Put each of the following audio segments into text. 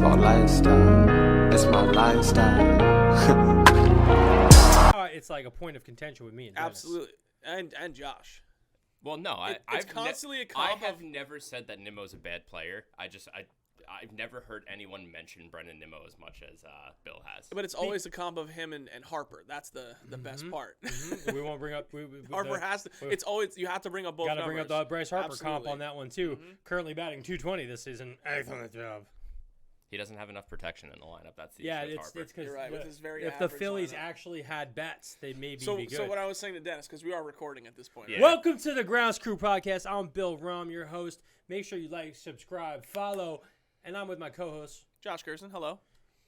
baseball lifestyle. It's my lifestyle. It's like a point of contention with me and Dennis. Absolutely. And Josh. Well, no, It's constantly a I comp have of- never said that Nemo's a bad player. I've never heard anyone mention Brendan Nemo as much as Bill has. But it's always a comp of him and Harper. That's the best part. We won't bring up Harper has to. It's always you have to bring up both. Got to bring up the Bryce Harper comp Absolutely. on that one too. Currently batting .220 this season. Excellent job. He doesn't have enough protection in the lineup. That's the Yeah, issue with it's Harper. because You're right, with his very if the average Phillies lineup. actually had bats, they maybe So be good. what I was saying to Dennis, because we are recording at this point. Yeah. Welcome to the Grounds Crew podcast. I'm Bill Rum, your host. Make sure you like, subscribe, follow, and I'm with my co-host. Josh Gerson, hello.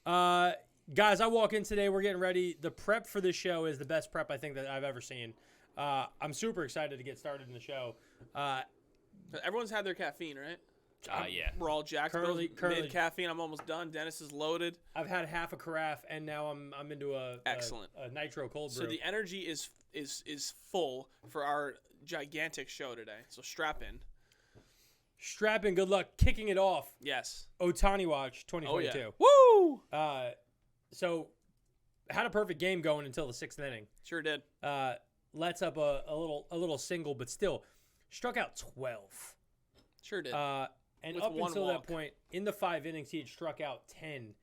Guys, I walk in today. We're getting ready. The prep for this show is the best prep I think that I've ever seen. I'm super excited to get started in the show. Everyone's had their caffeine, right? Yeah. We're all jacked. Currently- Mid caffeine. I'm almost done. Dennis is loaded. I've had half a carafe, and now I'm into a Excellent. a nitro cold brew. So the energy is full for our gigantic show today. So strap in. Strap in. Good luck kicking it off. Yes. Otani watch Oh 2022. yeah. Woo! So had a perfect game going until the 6th inning. Sure did. Lets up a little single, but still struck out 12. Sure did. And With up one until walk. that point, in the 5 innings, he had struck out 10.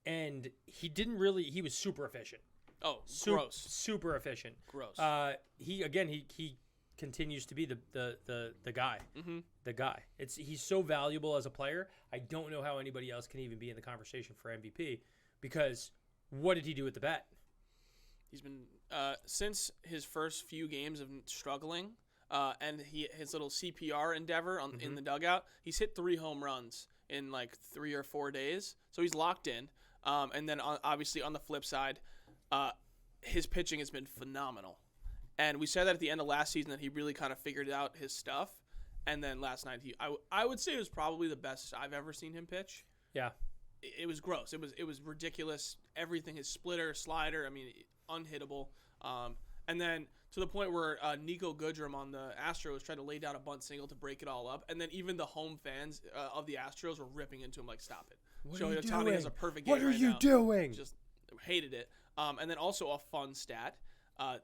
And he was super efficient. Oh, gross. Super efficient. Gross. He continues to be the guy. Mm-hmm. The guy. He's so valuable as a player. I don't know how anybody else can even be in the conversation for MVP because what did he do with the bat? He's been since his first few games of struggling, and his little CPR endeavor in the dugout. He's hit 3 home runs in like 3 or 4 days, so he's locked in. And then obviously on the flip side, his pitching has been phenomenal. And we said that at the end of last season that he really kind of figured out his stuff. And then last night, I would say it was probably the best I've ever seen him pitch. Yeah. It was gross. It was ridiculous. Everything, his splitter, slider, I mean, unhittable. And then to the point where Nico Goodrum on the Astros tried to lay down a bunt single to break it all up. And then even the home fans of the Astros were ripping into him like, stop it. Shohei Ohtani has a perfect game What are right you now. doing? Just hated it. And then also a fun stat.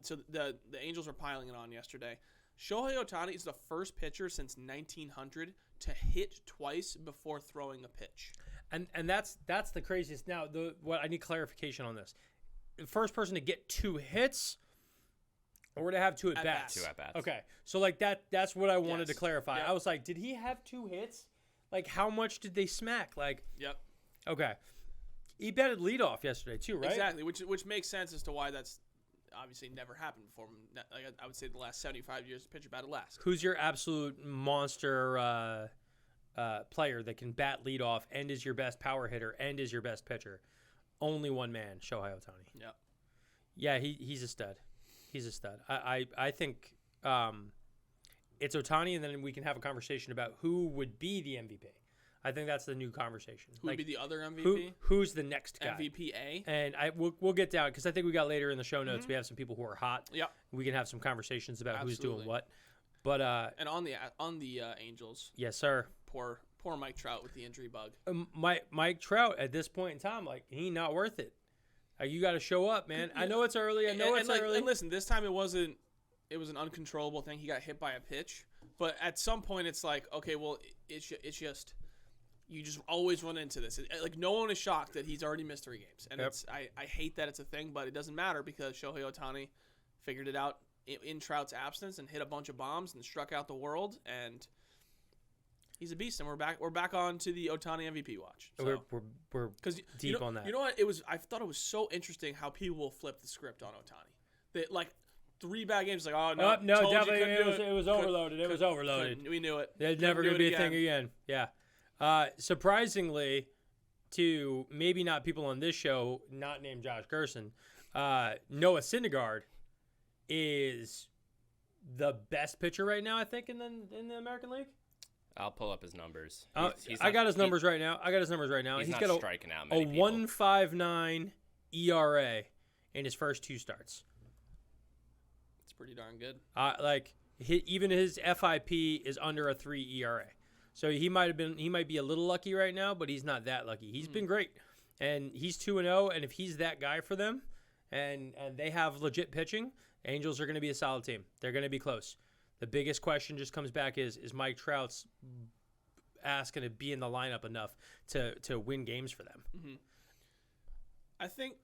So the Angels were piling it on yesterday. Shohei Ohtani is the first pitcher since 1900 to hit twice before throwing a pitch. And that's the craziest. Now, what I need clarification on this. The first person to get 2 hits or to have 2 at-bats? 2 at-bats. Okay. So, like, that's what I wanted to Yes. clarify. Yep. I was like, did he have 2 hits? Like, how much did they smack? Like, Yep. okay. He batted leadoff yesterday, too, right? Exactly, which makes sense as to why that's obviously never happened before. Like I would say the last 75 years, the pitcher batted last. Who's your absolute monster player that can bat leadoff and is your best power hitter and is your best pitcher? Only one man, Shohei Ohtani. Yep. Yeah, he's a stud. He's a stud. I think it's Ohtani, and then we can have a conversation about who would be the MVP. I think that's the new conversation. Who would be the other MVP? Who's the next guy? MVP A. And we'll get down because I think we got later in the show notes. We have some people who are hot. Yep. We can have some conversations about who's doing Absolutely. what. But And on the Angels, yes, sir. poor Mike Trout with the injury bug. Mike Trout at this point in time, like he not worth it. You got to show up, man. I know it's early. I know it's early. And listen, this time it was an uncontrollable thing. He got hit by a pitch, but at some point it's like, okay, well, it's just you just always run into this. Like no one is shocked that he's already missed 3 games, and Yep. I hate that it's a thing, but it doesn't matter because Shohei Ohtani figured it out in Trout's absence and hit a bunch of bombs and struck out the world, and he's a beast. And we're back on to the Ohtani MVP watch. So. We're deep on that. You know what? I thought it was so interesting how people will flip the script on Ohtani. That like 3 bad games, like told you definitely couldn't do it was overloaded. It was overloaded. We knew it. There's never going to be a thing again. Yeah. Surprisingly, to maybe not people on this show, not named Josh Gerson, Noah Syndergaard is the best pitcher right now, I think, in the American League. I'll pull up his numbers. I got his numbers right now. He's not got striking out a many people. 1.59 ERA in his first 2 starts. It's pretty darn good. Even his FIP is under a 3 ERA. So he might be a little lucky right now, but he's not that lucky. He's been great, and he's 2-0. And if he's that guy for them, and they have legit pitching, Angels are going to be a solid team. They're going to be close. The biggest question just comes back is Mike Trout's ass going to be in the lineup enough to win games for them? Mm-hmm. I think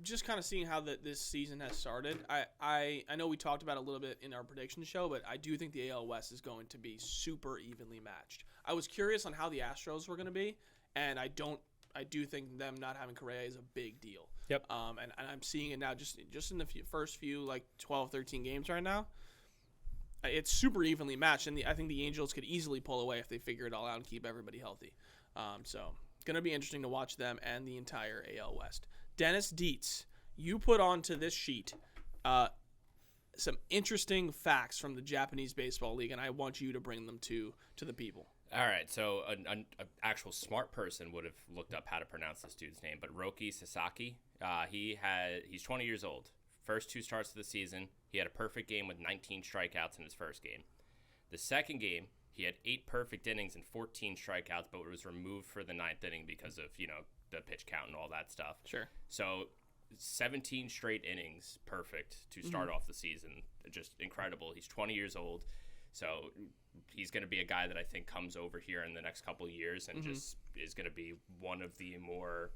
just kind of seeing how this season has started, I know we talked about it a little bit in our prediction show, but I do think the AL West is going to be super evenly matched. I was curious on how the Astros were going to be, and I do think them not having Correa is a big deal. Yep. And I'm seeing it now just in the first few like 12, 13 games right now. It's super evenly matched, and I think the Angels could easily pull away if they figure it all out and keep everybody healthy. So it's going to be interesting to watch them and the entire AL West. Dennis Dietz, you put onto this sheet some interesting facts from the Japanese Baseball League, and I want you to bring them to the people. All right, so an actual smart person would have looked up how to pronounce this dude's name, but Roki Sasaki, he's 20 years old. First 2 starts of the season, he had a perfect game with 19 strikeouts in his first game. The second game, he had 8 perfect innings and 14 strikeouts, but was removed for the 9th inning because of, the pitch count and all that stuff. Sure. So 17 straight innings, perfect to start off the season. Just incredible. He's 20 years old, so he's going to be a guy that I think comes over here in the next couple of years and just is going to be one of the more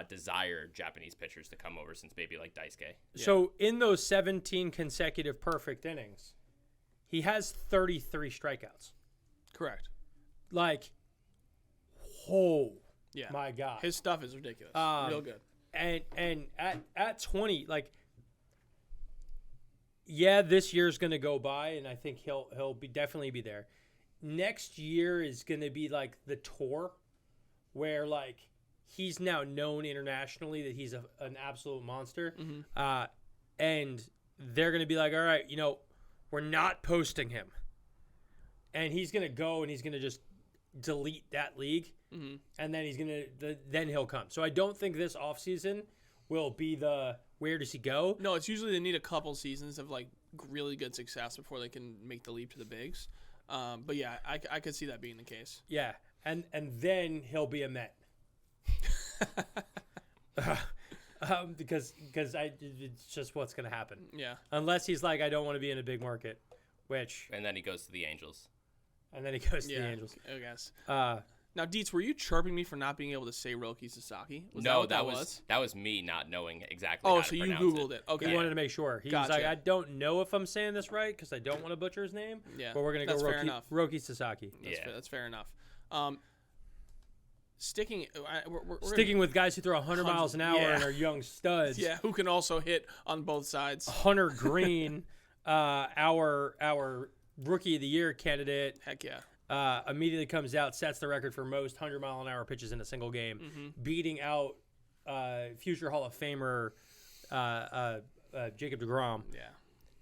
desired Japanese pitchers to come over since maybe like Daisuke. Yeah. So in those 17 consecutive perfect innings, he has 33 strikeouts. Correct. Like, my God. His stuff is ridiculous. Real good. And at 20, like, yeah, this year's going to go by, and I think he'll definitely be there. Next year is going to be like the tour where, like, he's now known internationally that he's an absolute monster. And they're going to be like, all right, we're not posting him. And he's going to go and he's going to just delete that league. And then then he'll come. So I don't think this offseason will be the where does he go? No, it's usually they need a couple seasons of like really good success before they can make the leap to the bigs. But yeah, I could see that being the case. Yeah, and then he'll be a Met. Because it's just what's going to happen. Yeah. Unless he's like, I don't want to be in a big market, And then he goes to the Angels. And then he goes to the Angels. I guess. Now, Dietz, were you chirping me for not being able to say Roki Sasaki? That was me not knowing exactly how to so you pronounce Googled it. Okay. He wanted to make sure. He was like, I don't know if I'm saying this right because I don't want to butcher his name. Yeah. But we're going to go Roki Sasaki. That's fair enough. Sticking with guys who throw 100 miles an hour and are young studs. Yeah, who can also hit on both sides. Hunter Green, our Rookie of the Year candidate. Heck yeah. Immediately comes out, sets the record for most 100-mile-an-hour pitches in a single game, beating out future Hall of Famer Jacob deGrom. Yeah.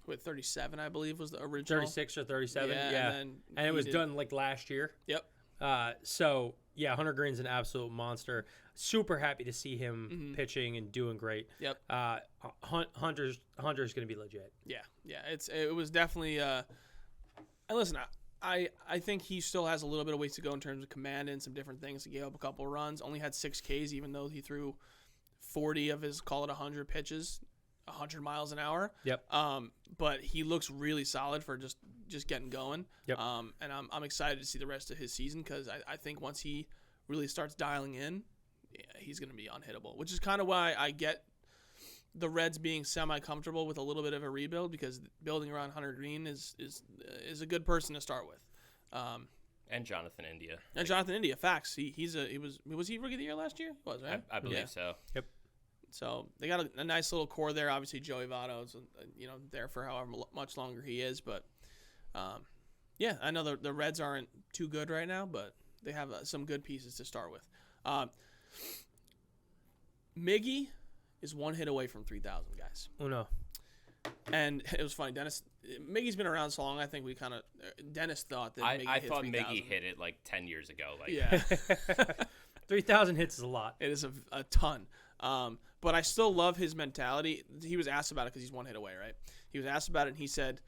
With 37, I believe, was the original. 36 or 37, yeah. And it was done like last year. Yep. So, yeah, Hunter Green's an absolute monster. Super happy to see him pitching and doing great. Yep. Hunter's going to be legit. Yeah. It was definitely and listen, I think he still has a little bit of ways to go in terms of command and some different things. He gave up a couple of runs, only had 6 Ks, even though he threw 40 of his, call it 100 pitches, 100 miles an hour. Yep. But he looks really solid for just getting going. Yep. And I'm excited to see the rest of his season because I think once he really starts dialing in, he's going to be unhittable, which is kind of why I get the Reds being semi-comfortable with a little bit of a rebuild because building around Hunter Green is a good person to start with. And Jonathan India. And Jonathan India, facts. Was he Rookie of the Year last year? He was, right? I believe so. Yep. So they got a nice little core there. Obviously, Joey Votto's there for however much longer he is. But I know the Reds aren't too good right now, but they have some good pieces to start with. Miggy is 1 hit away from 3,000, guys. Oh, no. And it was funny. Miggy's been around so long, I think Dennis thought that Miggy I hit thought 3,000. Miggy hit it like 10 years ago. Yeah. 3,000 hits is a lot. It is a ton. But I still love his mentality. He was asked about it because he's 1 hit away, right? He was asked about it, and he said,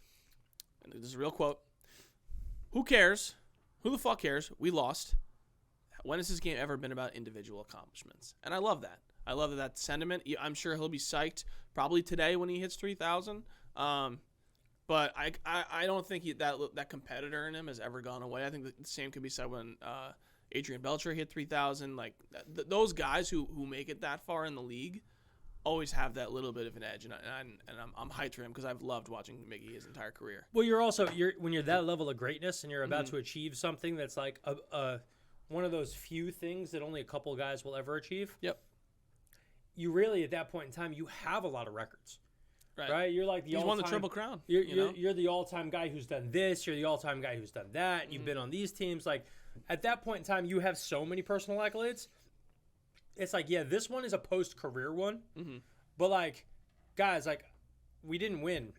and this is a real quote, who cares who the fuck cares? We lost. When has this game ever been about individual accomplishments? And I love that. I love that sentiment. I'm sure he'll be psyched probably today when he hits 3,000. But I don't think that competitor in him has ever gone away. I think the same could be said when Adrian Beltre hit 3,000. Like those guys who make it that far in the league always have that little bit of an edge, and I'm hyped for him because I've loved watching Miggy his entire career. Well, when you're that level of greatness and you're about to achieve something that's like a one of those few things that only a couple guys will ever achieve. Yep. You really, at that point in time, you have a lot of records. Right? You're like He's won the Triple Crown. You're the all-time guy who's done this. You're the all-time guy who's done that. You've been on these teams. Like, at that point in time, you have so many personal accolades. It's like, yeah, this one is a post-career one. But, like, guys, like, we didn't win.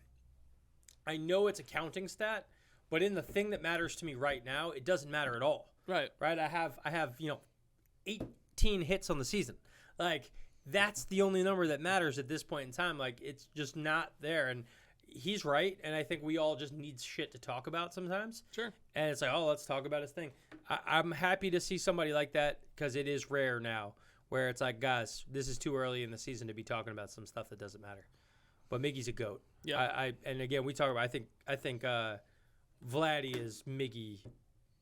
I know it's a counting stat, but in the thing that matters to me right now, it doesn't matter at all. Right. I have 18 hits on the season. Like, that's the only number that matters at this point in time. Like, it's just not there. And he's right. And I think we all just need shit to talk about sometimes. Sure. And it's like, oh, let's talk about his thing. I'm happy to see somebody like that because it is rare now where it's like, guys, this is too early in the season to be talking about some stuff that doesn't matter. But Miggy's a GOAT. Yeah. And again, we talk about, I think Vladdy is Miggy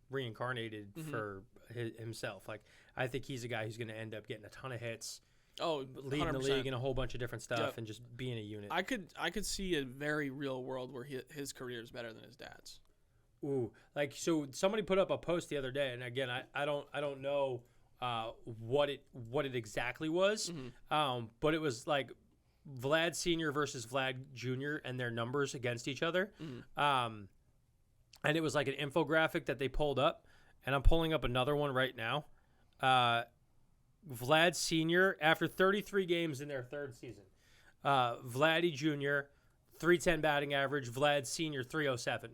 reincarnated for himself. Like, I think he's a guy who's going to end up getting a ton of hits. Oh, leading 100%. the league in a whole bunch of different stuff and just being a unit. I could see a very real world where his career is better than his dad's. Ooh, like, so somebody put up a post the other day, and again, I don't know what it exactly was, but it was like Vlad Senior versus Vlad Jr. and their numbers against each other, and it was like an infographic that they pulled up, and I'm pulling up another one right now. Vlad Senior, after 33 games in their third season, Vladdy Jr., 310 batting average, Vlad Senior, 307.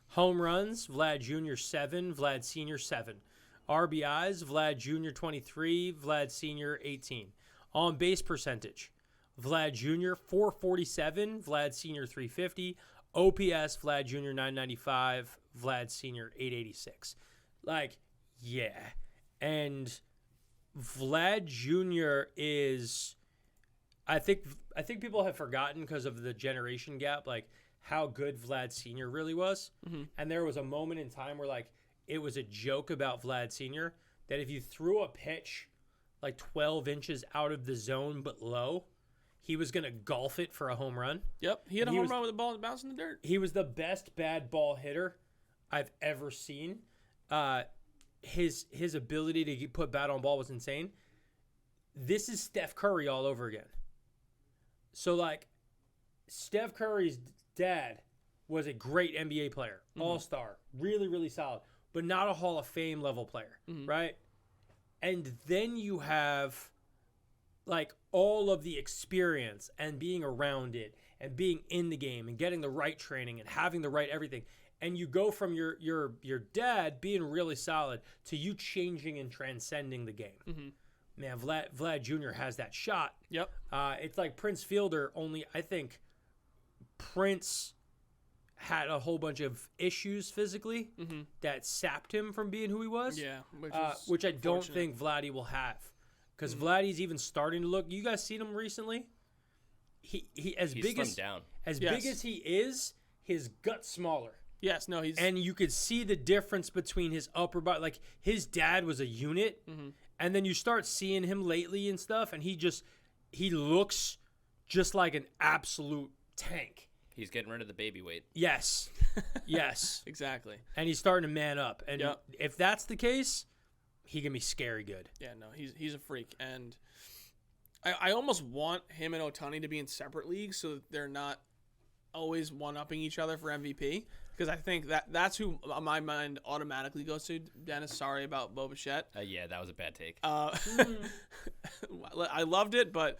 Home runs, Vlad Jr., 7, Vlad Senior, 7. RBIs, Vlad Jr., 23, Vlad Senior, 18. On base percentage, Vlad Jr., 447, Vlad Senior, 350. OPS, Vlad Jr., 995, Vlad Senior, 886. Like, yeah. And Vlad Jr. is, I think people have forgotten because of the generation gap, like how good Vlad Senior really was. And there was a moment in time where like it was a joke about Vlad Senior that if you threw a pitch like 12 inches out of the zone but low, he was going to golf it for a home run. Yep, he had a home run with the ball bouncing in the dirt. He was the best bad ball hitter I've ever seen. His ability to put bat on ball was insane. This is Steph Curry all over again. So, like, Steph Curry's dad was a great NBA player, all-star, really, really solid, but not a Hall of Fame level player, right? And then you have, like, all of the experience and being around it and being in the game and getting the right training and having the right everything. And you go from your dad being really solid to you changing and transcending the game. Man, Vlad Jr. has that shot. Yep. It's like Prince Fielder, only I think Prince had a whole bunch of issues physically that sapped him from being who he was. Yeah. Which I don't think Vladdy will have. Because Vladdy's even starting to look. You guys seen him recently? He's big slimmed down. Big as he is, his gut's smaller. Yes, no, he's... And you could see the difference between his upper body. Like, his dad was a unit, and then you start seeing him lately and stuff, and he looks just like an absolute tank. He's getting rid of the baby weight. Yes. Yes. Exactly. And he's starting to man up. And if that's the case, he can be scary good. Yeah, no, he's a freak. And I almost want him and Otani to be in separate leagues so that they're not always one-upping each other for MVP. Because I think that's who my mind automatically goes to. Dennis, sorry about Bo Bichette. Yeah, that was a bad take. I loved it, but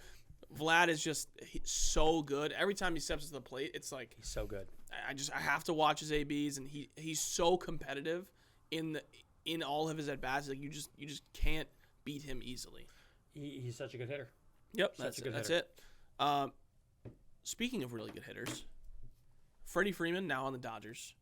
Vlad is just so good. Every time he steps to the plate, it's like he's so good. I have to watch his ABs, and he's so competitive in all of his at bats. Like you just can't beat him easily. He's such a good hitter. Yep, that's it. Speaking of really good hitters, Freddie Freeman, now on the Dodgers,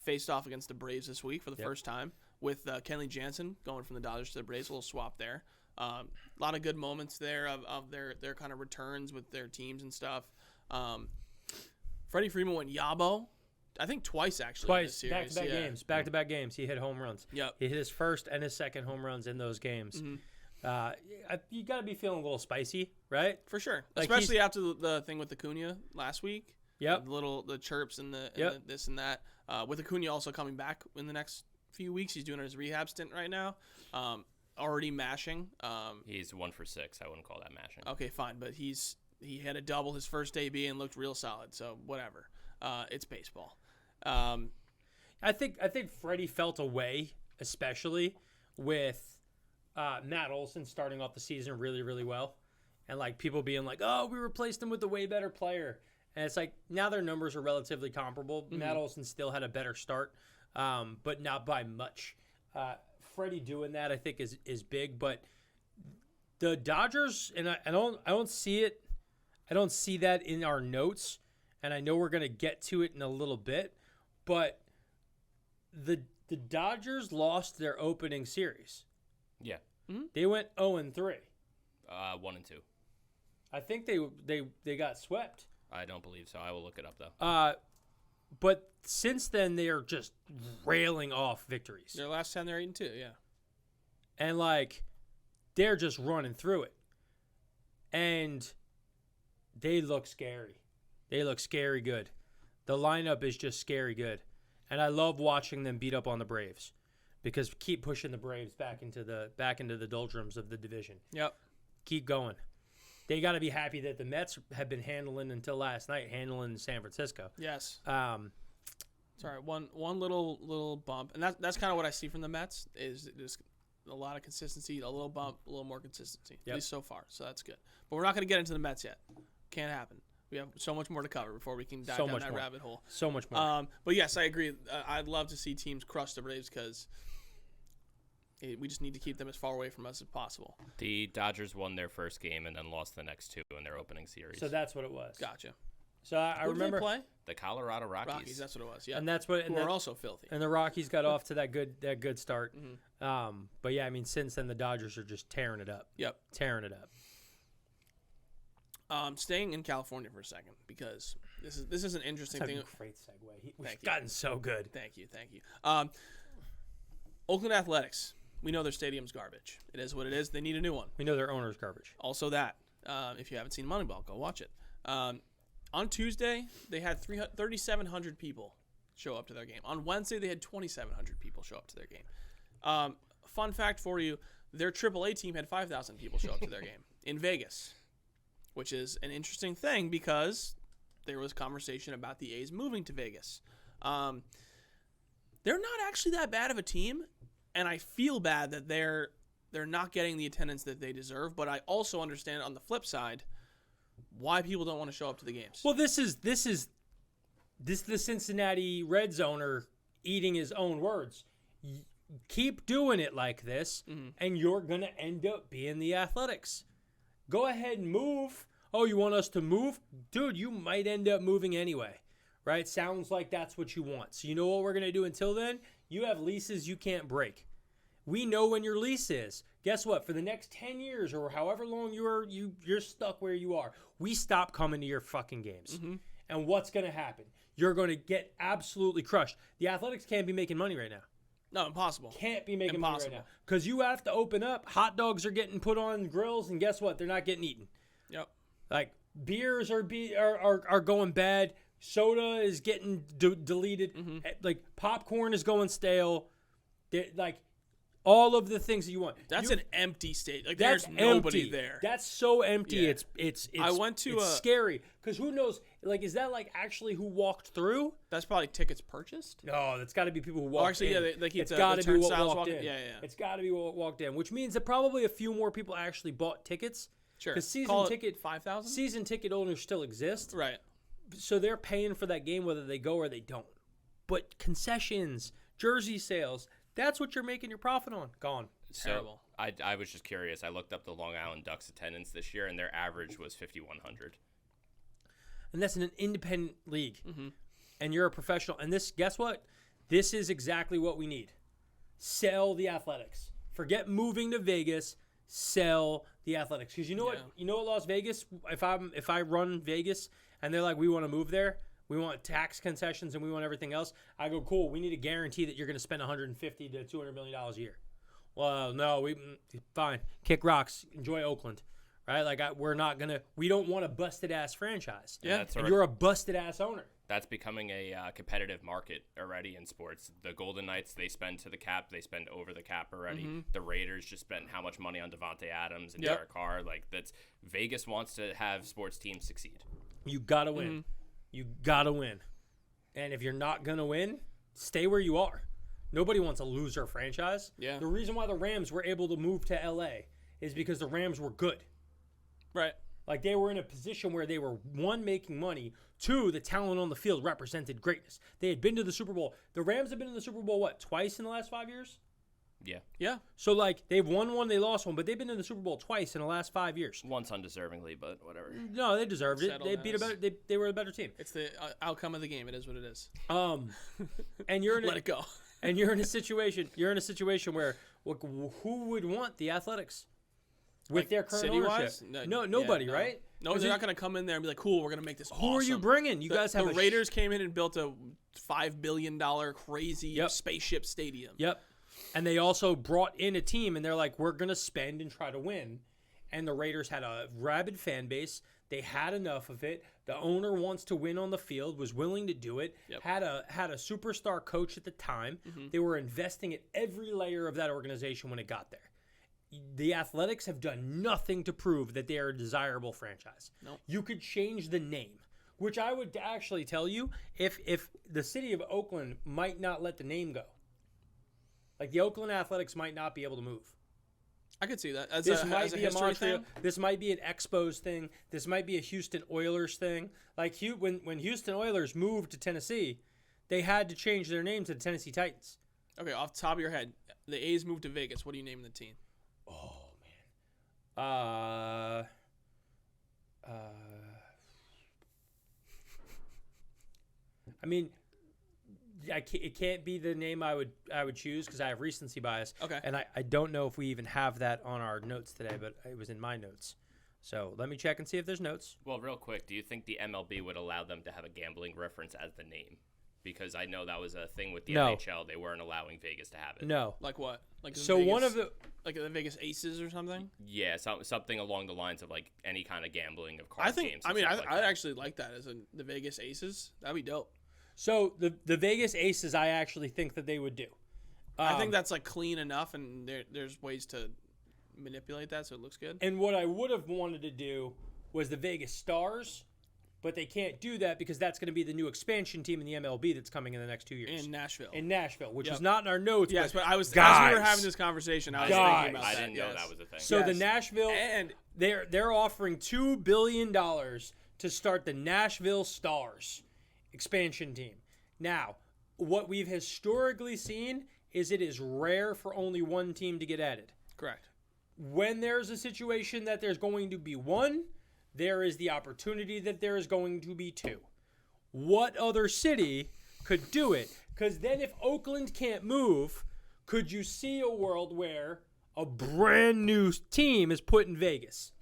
faced off against the Braves this week for the first time. with Kenley Jansen going from the Dodgers to the Braves. A little swap there. A lot of good moments there of their kind of returns with their teams and stuff. Freddie Freeman went Yabo, I think twice actually. Twice, back-to-back games. Back-to-back games. He hit home runs. Yep. He hit his first and his second home runs in those games. You got to be feeling a little spicy, right? For sure. Like Especially after the thing with Acuna last week. Yep. The chirps and the this and that. With Acuna also coming back in the next few weeks. He's doing his rehab stint right now. Already mashing. He's 1 for 6. I wouldn't call that mashing. Okay, fine. But he had a double his first AB and looked real solid. So whatever. It's baseball. I think Freddie felt away, especially with Matt Olson starting off the season really, really well. And like people being like, oh, we replaced him with a way better player. And it's like now their numbers are relatively comparable. Matt Olson still had a better start, but not by much. Freddie doing that, I think, is big. But the Dodgers, and I don't see it. I don't see that in our notes, and I know we're gonna get to it in a little bit. But the Dodgers lost their opening series. Yeah. They went 0-3. 1-2. I think they got swept. I don't believe so. I will look it up though. But since then, they are just railing off victories. Their last 10, they're 8-2, yeah. And, like, they're just running through it. And they look scary. They look scary good. The lineup is just scary good. And I love watching them beat up on the Braves because keep pushing the Braves back into the doldrums of the division. Yep. Keep going. They got to be happy that the Mets have been handling until last night, handling San Francisco. Yes. Sorry, one little bump, and that's kind of what I see from the Mets is just a lot of consistency, a little bump, a little more consistency. Yep. At least so far, so that's good. But we're not going to get into the Mets yet. Can't happen. We have so much more to cover before we can dive down that rabbit hole. So much more. But yes, I agree. I'd love to see teams crush the Braves because we just need to keep them as far away from us as possible. The Dodgers won their first game and then lost the next 2 in their opening series. So that's what it was. Gotcha. So I remember Who did they play? The Colorado Rockies. That's what it was. Yeah, and that's what. Who are also filthy. And the Rockies got off to that good start. But yeah, I mean, since then the Dodgers are just tearing it up. Yep, tearing it up. Staying in California for a second because this is an interesting thing. Great segue. We've gotten so good. Thank you. Oakland Athletics. We know their stadium's garbage. It is what it is. They need a new one. We know their owner's garbage. Also that. If you haven't seen Moneyball, go watch it. On Tuesday, they had 3,700 people show up to their game. On Wednesday, they had 2,700 people show up to their game. Fun fact for you, their AAA team had 5,000 people show up to their game in Vegas, which is an interesting thing because there was conversation about the A's moving to Vegas. They're not actually that bad of a team, and I feel bad that they're not getting the attendance that they deserve, but I also understand on the flip side why people don't want to show up to the games. Well, this is the Cincinnati Reds owner eating his own words. Keep doing it like this, and you're going to end up being the Athletics. Go ahead and move. Oh, you want us to move? Dude, you might end up moving anyway, right? Sounds like that's what you want. So you know what we're going to do until then? You have leases you can't break. We know when your lease is. Guess what? For the next 10 years or however long you're stuck where you are, we stop coming to your fucking games. And what's going to happen? You're going to get absolutely crushed. The Athletics can't be making money right now. No, impossible. Can't be making money right now. Because you have to open up. Hot dogs are getting put on grills, and guess what? They're not getting eaten. Yep. Like, beers are going bad. Soda is getting deleted. Like, popcorn is going stale. Like, all of the things that you want. That's an empty state. Like there's nobody there. That's so empty. Yeah. It's I went to it's scary because who knows? Like, is that like actually who walked through? That's probably tickets purchased. No, that's got to be people who walked in. Yeah, they keep it's got to be what walked in. Yeah. It's got to be what walked in, which means that probably a few more people actually bought tickets. Sure. Because season ticket owners still exist. Right. So they're paying for that game whether they go or they don't. But concessions, jersey sales. That's what you're making your profit on. Gone. Terrible. So I was just curious. I looked up the Long Island Ducks attendance this year, and their average was 5,100. And that's in an independent league. And you're a professional. And this, guess what? This is exactly what we need. sell the Athletics. Forget moving to Vegas. Sell the Athletics. Because you know what? You know what, Las Vegas? If I run Vegas and they're like, we want to move there, we want tax concessions, and we want everything else, I go, cool. We need a guarantee that you're going to spend $150 to $200 million a year. Well, no, fine. Kick rocks. Enjoy Oakland. Right? Like, we don't want a busted-ass franchise. Yeah. And you're a busted-ass owner. That's becoming a competitive market already in sports. The Golden Knights, they spend to the cap. They spend over the cap already. Mm-hmm. The Raiders just spent how much money on Devontae Adams and Derek Carr. Like, Vegas wants to have sports teams succeed. You got to win. You got to win. And if you're not going to win, stay where you are. Nobody wants a loser franchise. Yeah. The reason why the Rams were able to move to L.A. is because the Rams were good. Right. Like, they were in a position where they were, one, making money, two, the talent on the field represented greatness. They had been to the Super Bowl. The Rams have been in the Super Bowl, twice in the last 5 years? Yeah. Yeah. So, like, they've won one, they lost one, but they've been in the Super Bowl twice in the last 5 years. Once undeservingly, but whatever. No, they deserved it. Settled They beat a better. They were a better team. It's the outcome of the game. It is what it is. And you're in Let it go. And you're in a situation. You're in a situation where, look, who would want the Athletics with Like, their current city-wise? ownership? Nobody, no. right? No, they're not going to come in there and be like, cool, we're going to make this awesome. Who are you bringing? You guys have the Raiders came in and built a $5 billion crazy spaceship stadium. Yep. And they also brought in a team, and they're like, we're going to spend and try to win. And the Raiders had a rabid fan base. They had enough of it. The owner wants to win on the field, was willing to do it, had a superstar coach at the time. Mm-hmm. They were investing at every layer of that organization when it got there. The Athletics have done nothing to prove that they are a desirable franchise. Nope. You could change the name, which I would actually tell you if the city of Oakland might not let the name go. Like, the Oakland Athletics might not be able to move. I could see that. This might be a history Montreal. thing. This might be an Expos thing. This might be a Houston Oilers thing. Like, when Houston Oilers moved to Tennessee, they had to change their name to the Tennessee Titans. Okay, off the top of your head, the A's moved to Vegas. What do you name the team? Oh man. I mean, it can't be the name I would choose because I have recency bias. Okay. And I don't know if we even have that on our notes today, but it was in my notes. So let me check and see if there's notes. Well, real quick, do you think the MLB would allow them to have a gambling reference as the name? Because I know that was a thing with the NHL. They weren't allowing Vegas to have it. No. Like what? Like so Vegas, one of the like the Vegas Aces or something? Yeah, something along the lines of like any kind of gambling of card games. I actually like that as the Vegas Aces. That'd be dope. So the Vegas Aces, I actually think that they would do. I think that's like clean enough, and there's ways to manipulate that so it looks good. And what I would have wanted to do was the Vegas Stars, but they can't do that because that's going to be the new expansion team in the MLB that's coming in the next 2 years. In Nashville. Which was not in our notes. Yes, but as we were having this conversation, I was thinking about that. I didn't know that was a thing. So the Nashville, and they're offering $2 billion to start the Nashville Stars expansion team. Now, what we've historically seen is it is rare for only one team to get added. Correct. When there's a situation that there's going to be one, there is the opportunity that there is going to be two. What other city could do it? Because then if Oakland can't move, could you see a world where a brand new team is put in Vegas?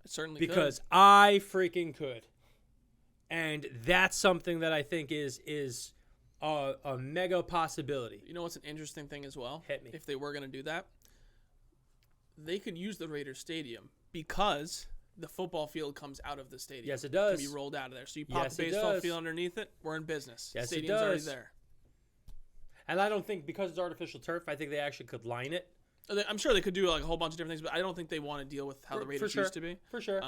It certainly because could. I freaking could. And that's something that I think is a mega possibility. You know what's an interesting thing as well? Hit me. If they were going to do that, they could use the Raiders Stadium because the football field comes out of the stadium. Yes, it does. Can be rolled out of there. So you pop Yes, the it baseball does. field underneath it, we're in business. Yes, the it stadium's already does. there. And I don't think because it's artificial turf, I think they actually could line it. I'm sure they could do like a whole bunch of different things, but I don't think they want to deal with how the Raiders used to be. For sure.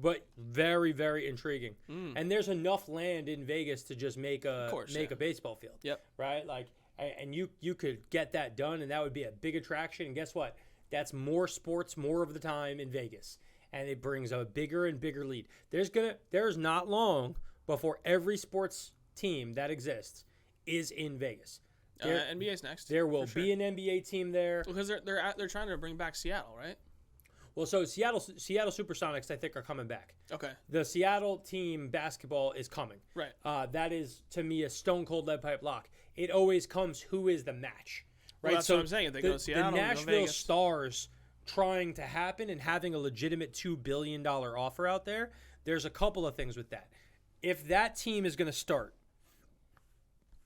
But very, very intriguing. And there's enough land in Vegas to just make a baseball field. Yep. Right? Like, and you could get that done, and that would be a big attraction. And guess what? That's more sports more of the time in Vegas. And it brings a bigger and bigger lead. There's not long before every sports team that exists is in Vegas. NBA's next. There will be an NBA team there. Because they're trying to bring back Seattle, right? Well, so Seattle Supersonics, I think, are coming back. Okay. The Seattle team basketball is coming. Right. That is, to me, a stone-cold lead pipe lock. it always comes who is the match, right? Well, that's what I'm saying. If they go to Seattle, the they go Nashville Vegas. Stars trying to happen and having a legitimate $2 billion offer out there, there's a couple of things with that. If that team is going to start,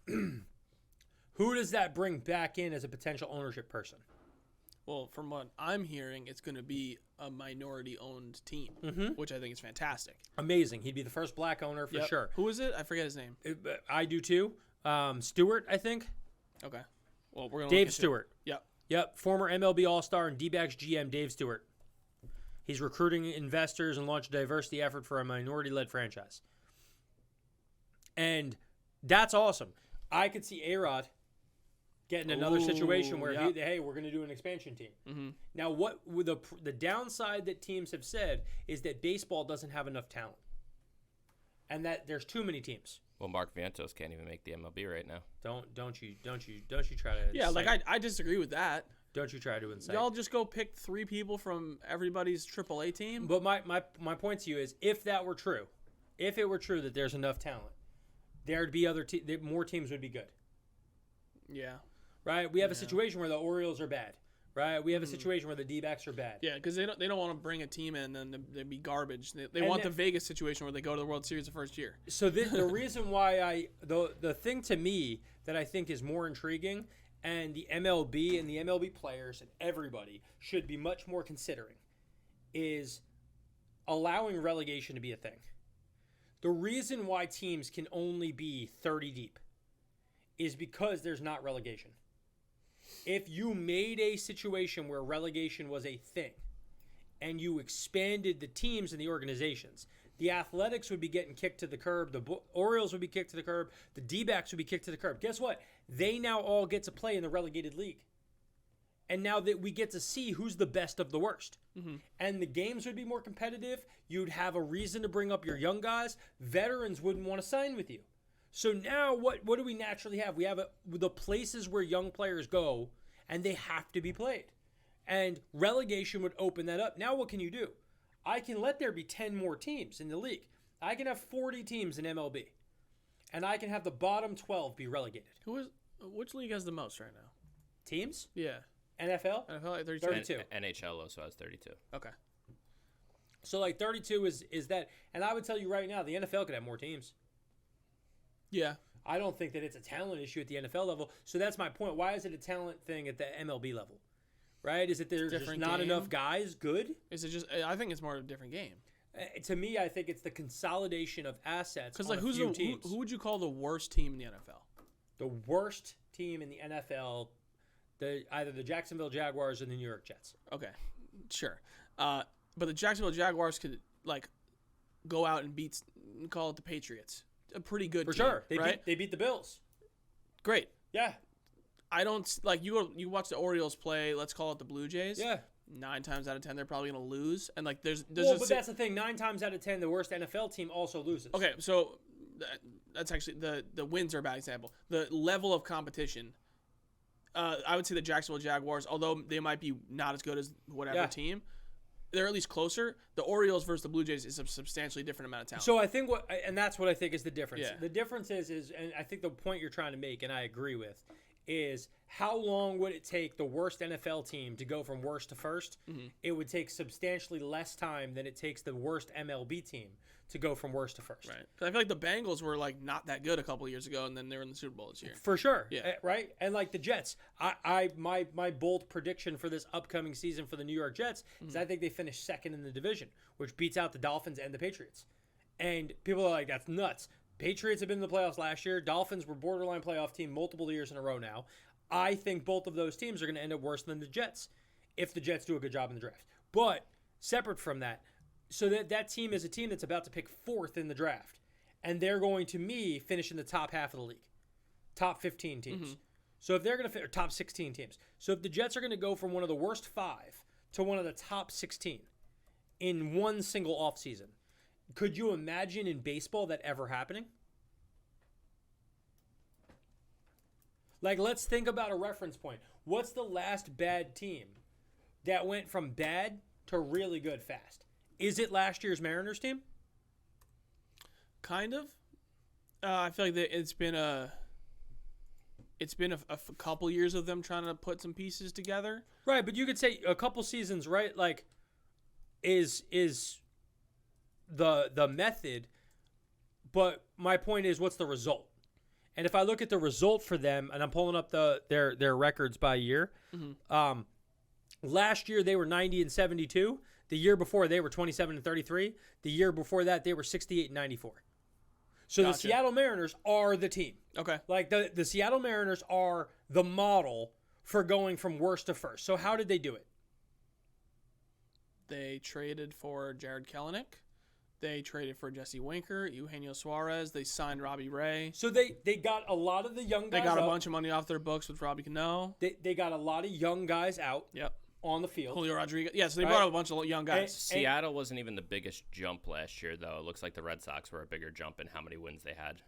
who does that bring back in as a potential ownership person? Well, from what I'm hearing, it's going to be a minority-owned team, which I think is fantastic. Amazing. He'd be the first black owner for sure. Who is it? I forget his name. I do too. Stewart, I think. Okay. Well, we're going Dave Stewart. Yep. Yep. Former MLB All-Star and D-backs GM Dave Stewart. He's recruiting investors and launched a diversity effort for a minority-led franchise. And that's awesome. I could see A-Rod getting another situation where, hey, we're going to do an expansion team. Mm-hmm. Now, what the downside that teams have said is that baseball doesn't have enough talent, and that there's too many teams. Well, Mark Vientos can't even make the MLB right now. Don't you try to I disagree with that. Don't you try to incite. Y'all just go pick 3 people from everybody's AAA team. But my point to you is, if that were true, if it were true that there's enough talent, there'd be more teams would be good. Yeah. Right? We have a situation where the Orioles are bad. Right? We have a situation where the D-backs are bad. Yeah, because they don't want to bring a team in and then they'd be garbage. They want the Vegas situation where they go to the World Series the first year. So the reason why the thing to me that I think is more intriguing, and the MLB and the MLB players and everybody should be much more considering, is allowing relegation to be a thing. The reason why teams can only be 30 deep is because there's not relegation. If you made a situation where relegation was a thing and you expanded the teams and the organizations, the Athletics would be getting kicked to the curb, the Orioles would be kicked to the curb, the D-backs would be kicked to the curb. Guess what? They now all get to play in the relegated league. And now that we get to see who's the best of the worst. Mm-hmm. And the games would be more competitive. You'd have a reason to bring up your young guys. Veterans wouldn't want to sign with you. So now what do we naturally have? We have the places where young players go, and they have to be played. And relegation would open that up. Now what can you do? I can let there be 10 more teams in the league. I can have 40 teams in MLB. And I can have the bottom 12 be relegated. Which league has the most right now? Teams? Yeah. NFL? NFL like 32. 32. NHL also has 32. Okay. So like 32 is that. And I would tell you right now, the NFL could have more teams. Yeah. I don't think that it's a talent issue at the NFL level. So that's my point. Why is it a talent thing at the MLB level? Right? Is it there's just not enough guys good? Is it just? I think it's more of a different game. To me, I think it's the consolidation of assets. Because like, who would you call the worst team in the NFL? The worst team in the NFL, either the Jacksonville Jaguars or the New York Jets. Okay, sure. But the Jacksonville Jaguars could like go out and call it the Patriots. A pretty good for team, sure. They right? beat the Bills. Great. Yeah. I don't like you watch the Orioles play. Let's call it the Blue Jays. Yeah. 9 times out of 10, they're probably going to lose. And like, there's but that's the thing. 9 times out of 10, the worst NFL team also loses. Okay, so that's actually the wins are a bad example. The level of competition. I would say the Jacksonville Jaguars, although they might be not as good as whatever team, they're at least closer. The Orioles versus the Blue Jays is a substantially different amount of talent. So I think that's what I think is the difference. Yeah. The difference is, and I think the point you're trying to make, and I agree with, is how long would it take the worst NFL team to go from worst to first? Mm-hmm. It would take substantially less time than it takes the worst MLB team to go from worst to first. Right. Because I feel like the Bengals were like not that good a couple of years ago, and then they were in the Super Bowl this year. For sure. Yeah. Right? And like the Jets, my bold prediction for this upcoming season for the New York Jets is I think they finish second in the division, which beats out the Dolphins and the Patriots. And people are like, that's nuts. Patriots have been in the playoffs last year. Dolphins were borderline playoff team multiple years in a row now. I think both of those teams are going to end up worse than the Jets if the Jets do a good job in the draft. But separate from that, so that team is a team that's about to pick 4th in the draft. And they're going to finish in the top half of the league. Top 15 teams. Mm-hmm. So if they're going to fit, or top 16 teams. So if the Jets are going to go from one of the worst 5 to one of the top 16 in one single offseason, could you imagine in baseball that ever happening? Like, let's think about a reference point. What's the last bad team that went from bad to really good fast? Is it last year's Mariners team? Kind of. I feel like it's been a it's been a couple years of them trying to put some pieces together. Right, but you could say a couple seasons, right? Like, is the method, but my point is, what's the result? And if I look at the result for them, and I'm pulling up their records by year, last year they were 90-72. The year before they were 27-33. The year before that they were 68-94. So Gotcha. the Seattle Mariners are the team. Okay. Like the Seattle Mariners are the model for going from worst to first. So how did they do it? They traded for Jared Kelenic. They traded for Jesse Winker, Eugenio Suarez. They signed Robbie Ray. So they got a lot of the young guys They got a up. bunch of money off their books with Robbie Cano. They got a lot of young guys out Yep. on the field. Julio Rodriguez. Yeah, so they Right. brought up a bunch of young guys. Seattle wasn't even the biggest jump last year, though. It looks like the Red Sox were a bigger jump in how many wins they had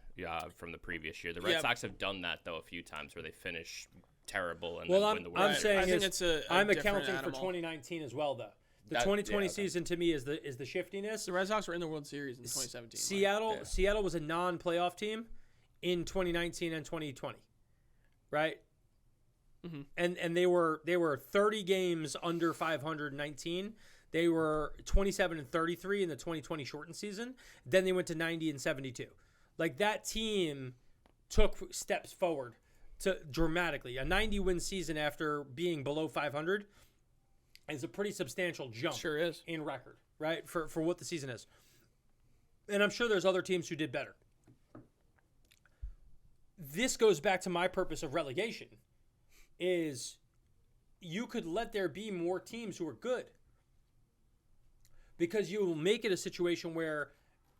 from the previous year. The Red Sox have done that, though, a few times where they finish terrible and then win the World I'm Series. saying I think it's a I'm different accounting animal. for 2019 as well, though. The 2020 season to me is the shiftiness. The Red Sox were in the World Series in 2017. Seattle was a non-playoff team in 2019 and 2020, right? Mm-hmm. And they were 30 games under 519. They were 27-33 in the 2020 shortened season. Then they went to 90-72. Like, that team took steps forward to dramatically. A 90-win season after being below 500 is a pretty substantial jump. Sure is. In record, right? For what the season is. And I'm sure there's other teams who did better. This goes back to my purpose of relegation, is you could let there be more teams who are good. Because you will make it a situation where,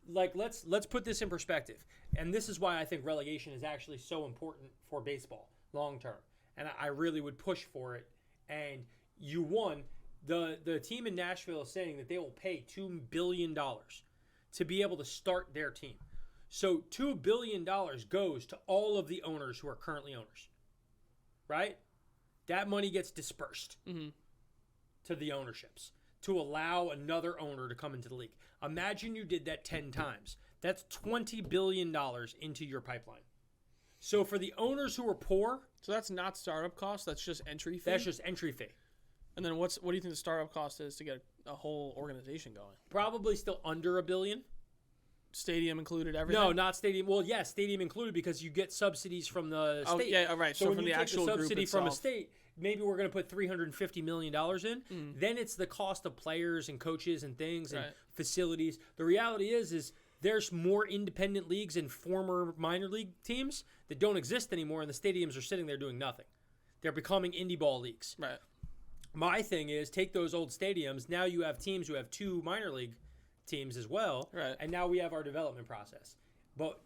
like, let's put this in perspective. And this is why I think relegation is actually so important for baseball long term. And I really would push for it. And you won. The team in Nashville is saying that they will pay $2 billion to be able to start their team. So $2 billion goes to all of the owners who are currently owners, right? That money gets dispersed to the ownerships to allow another owner to come into the league. Imagine you did that 10 times. That's $20 billion into your pipeline. So for the owners who are poor, So that's not startup cost. That's just entry fee. that's just entry fee. And then what do you think the startup cost is to get a whole organization going? Probably still under $1 billion. Stadium included, everything? No, not stadium. Well, yes, stadium included because you get subsidies from the state. Oh, yeah, all right. So when from you the take actual the group subsidy from a itself. state, maybe we're going to put $350 million in. Then it's the cost of players and coaches and things and Right. facilities. The reality is there's more independent leagues and former minor league teams that don't exist anymore, and the stadiums are sitting there doing nothing. They're becoming indie ball leagues. Right. My thing is take those old stadiums. Now you have teams who have 2 minor league teams as well. Right. And now we have our development process. But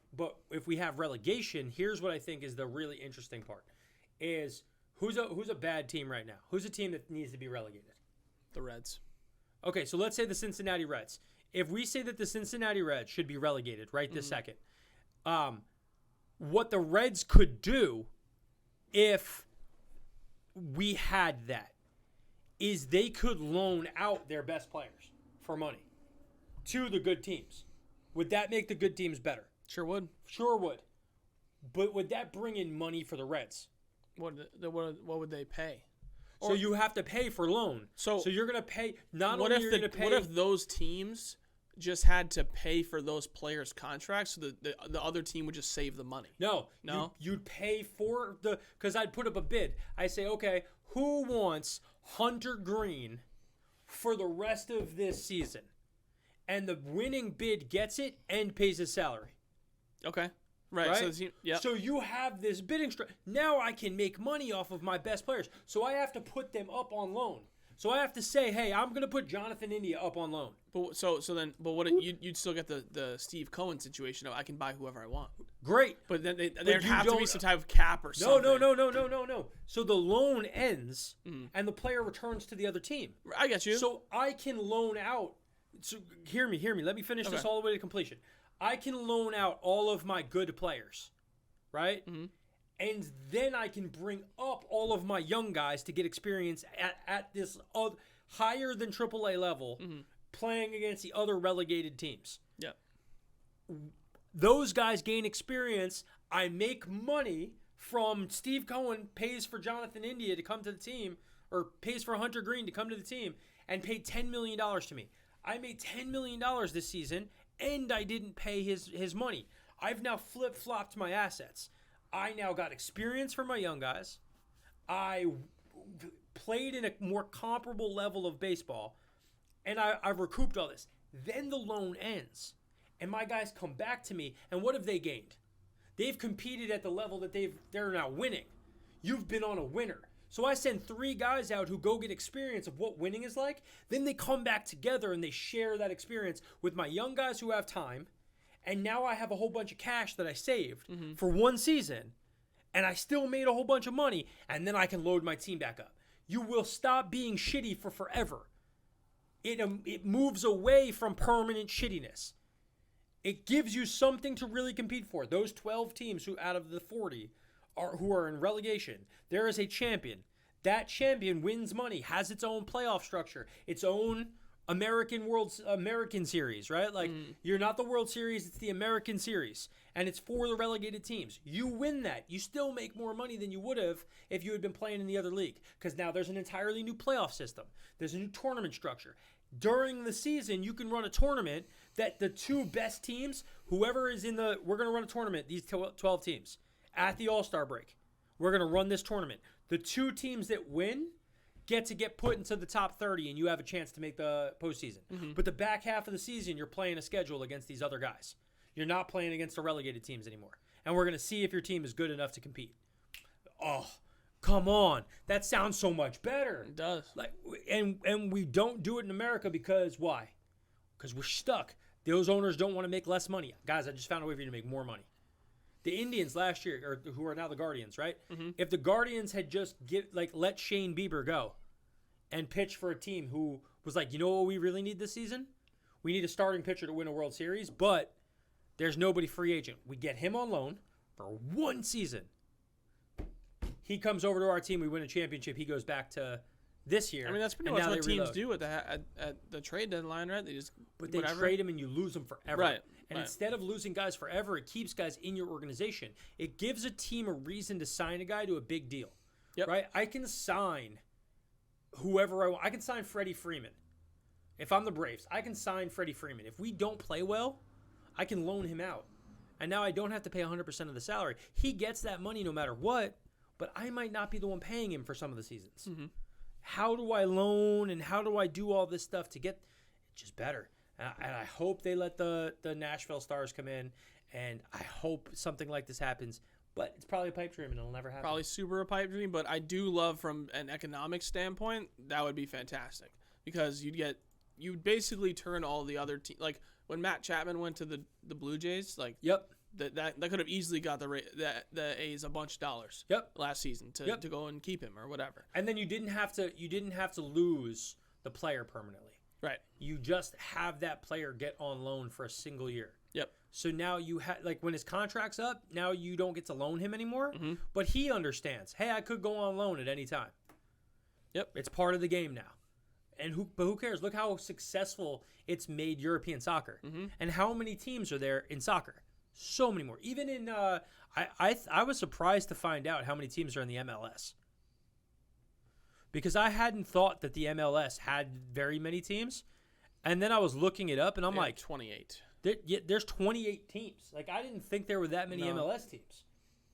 if we have relegation, here's what I think is the really interesting part: is who's a bad team right now? Who's a team that needs to be relegated? The Reds. Okay, so let's say the Cincinnati Reds. If we say that the Cincinnati Reds should be relegated right this second, what the Reds could do if we had that is they could loan out their best players for money to the good teams. Would that make the good teams better? Sure would. Sure would. But would that bring in money for the Reds? What would they pay? So you have to pay for loan. So you're going to pay not What only you're if going to pay. what if those teams just had to pay for those players' contracts, so the other team would just save the money? No. You'd pay for because I'd put up a bid. I say, okay, who wants Hunter Green for the rest of this season? And the winning bid gets it and pays his salary. Okay. Right. So, So you have this bidding strategy. Now I can make money off of my best players. So I have to put them up on loan. So I have to say, hey, I'm going to put Jonathan India up on loan. But what you'd still get the Steve Cohen situation of I can buy whoever I want. Great. But then there'd you have to be don't- some type of cap or something. No. So the loan ends and the player returns to the other team. I get you. So I can loan out. So hear me. Let me finish this Okay. all the way to completion. I can loan out all of my good players, right? Mm-hmm. And then I can bring up all of my young guys to get experience at this higher than AAA level, playing against the other relegated teams. Yeah. Those guys gain experience. I make money from Steve Cohen pays for Jonathan India to come to the team, or pays for Hunter Green to come to the team, and paid $10 million to me. I made $10 million this season, and I didn't pay his money. I've now flip-flopped my assets. I now got experience for my young guys. I played in a more comparable level of baseball, and I've recouped all this. Then the loan ends, and my guys come back to me, and what have they gained? They've competed at the level that they're now winning. You've been on a winner. So I send 3 guys out who go get experience of what winning is like. Then they come back together and they share that experience with my young guys who have time. And now I have a whole bunch of cash that I saved for one season. And I still made a whole bunch of money. And then I can load my team back up. You will stop being shitty for forever. It moves away from permanent shittiness. It gives you something to really compete for. Those 12 teams who out of the 40 who are in relegation, there is a champion. That champion wins money, has its own playoff structure, its own American series, right? Like, you're not the World Series, it's the American series. And it's for the relegated teams. You win that. You still make more money than you would have if you had been playing in the other league. Because now there's an entirely new playoff system. There's a new tournament structure. During the season, you can run a tournament that the 2 best teams, whoever is we're going to run a tournament, these 12 teams, at the All-Star break. We're going to run this tournament. The 2 teams that win get put into the top 30, and you have a chance to make the postseason. But the back half of the season, you're playing a schedule against these other guys. You're not playing against the relegated teams anymore. And we're going to see if your team is good enough to compete. Oh, come on. That sounds so much better. It does. Like, and we don't do it in America because why? Because we're stuck. Those owners don't want to make less money. Guys, I just found a way for you to make more money. The Indians last year, or who are now the Guardians, right? If the Guardians had just let Shane Bieber go and pitch for a team who was like, you know what we really need this season? We need a starting pitcher to win a World Series, but there's nobody free agent. We get him on loan for 1 season. He comes over to our team. We win a championship. He goes back to this year. I mean, that's pretty much what teams do at the trade deadline, right? They trade him and you lose him forever. Right. And instead of losing guys forever, it keeps guys in your organization. It gives a team a reason to sign a guy to a big deal. Yep. Right? I can sign whoever I want. I can sign Freddie Freeman. If I'm the Braves, I can sign Freddie Freeman. If we don't play well, I can loan him out. And now I don't have to pay 100% of the salary. He gets that money no matter what, but I might not be the one paying him for some of the seasons. How do I loan and how do I do all this stuff to get it just better? And I hope they let the Nashville Stars come in, and I hope something like this happens. But it's probably a pipe dream, and it'll never happen. Probably super a pipe dream, but I do love from an economic standpoint, that would be fantastic. Because you'd basically turn all the other teams. Like, when Matt Chapman went to the Blue Jays, like, Yep. That could have easily got the A's a bunch of dollars. Yep. Last season to go and keep him or whatever. And then you didn't have to lose the player permanently. Right. You just have that player get on loan for a single year. Yep. So now you when his contract's up, now you don't get to loan him anymore. But he understands, hey, I could go on loan at any time. Yep. It's part of the game now. And who cares? Look how successful it's made European soccer. And how many teams are there in soccer? So many more. Even in I was surprised to find out how many teams are in the MLS. Because I hadn't thought that the MLS had very many teams. And then I was looking it up, and I'm like, 28. There's 28 teams. Like, I didn't think there were that many MLS teams.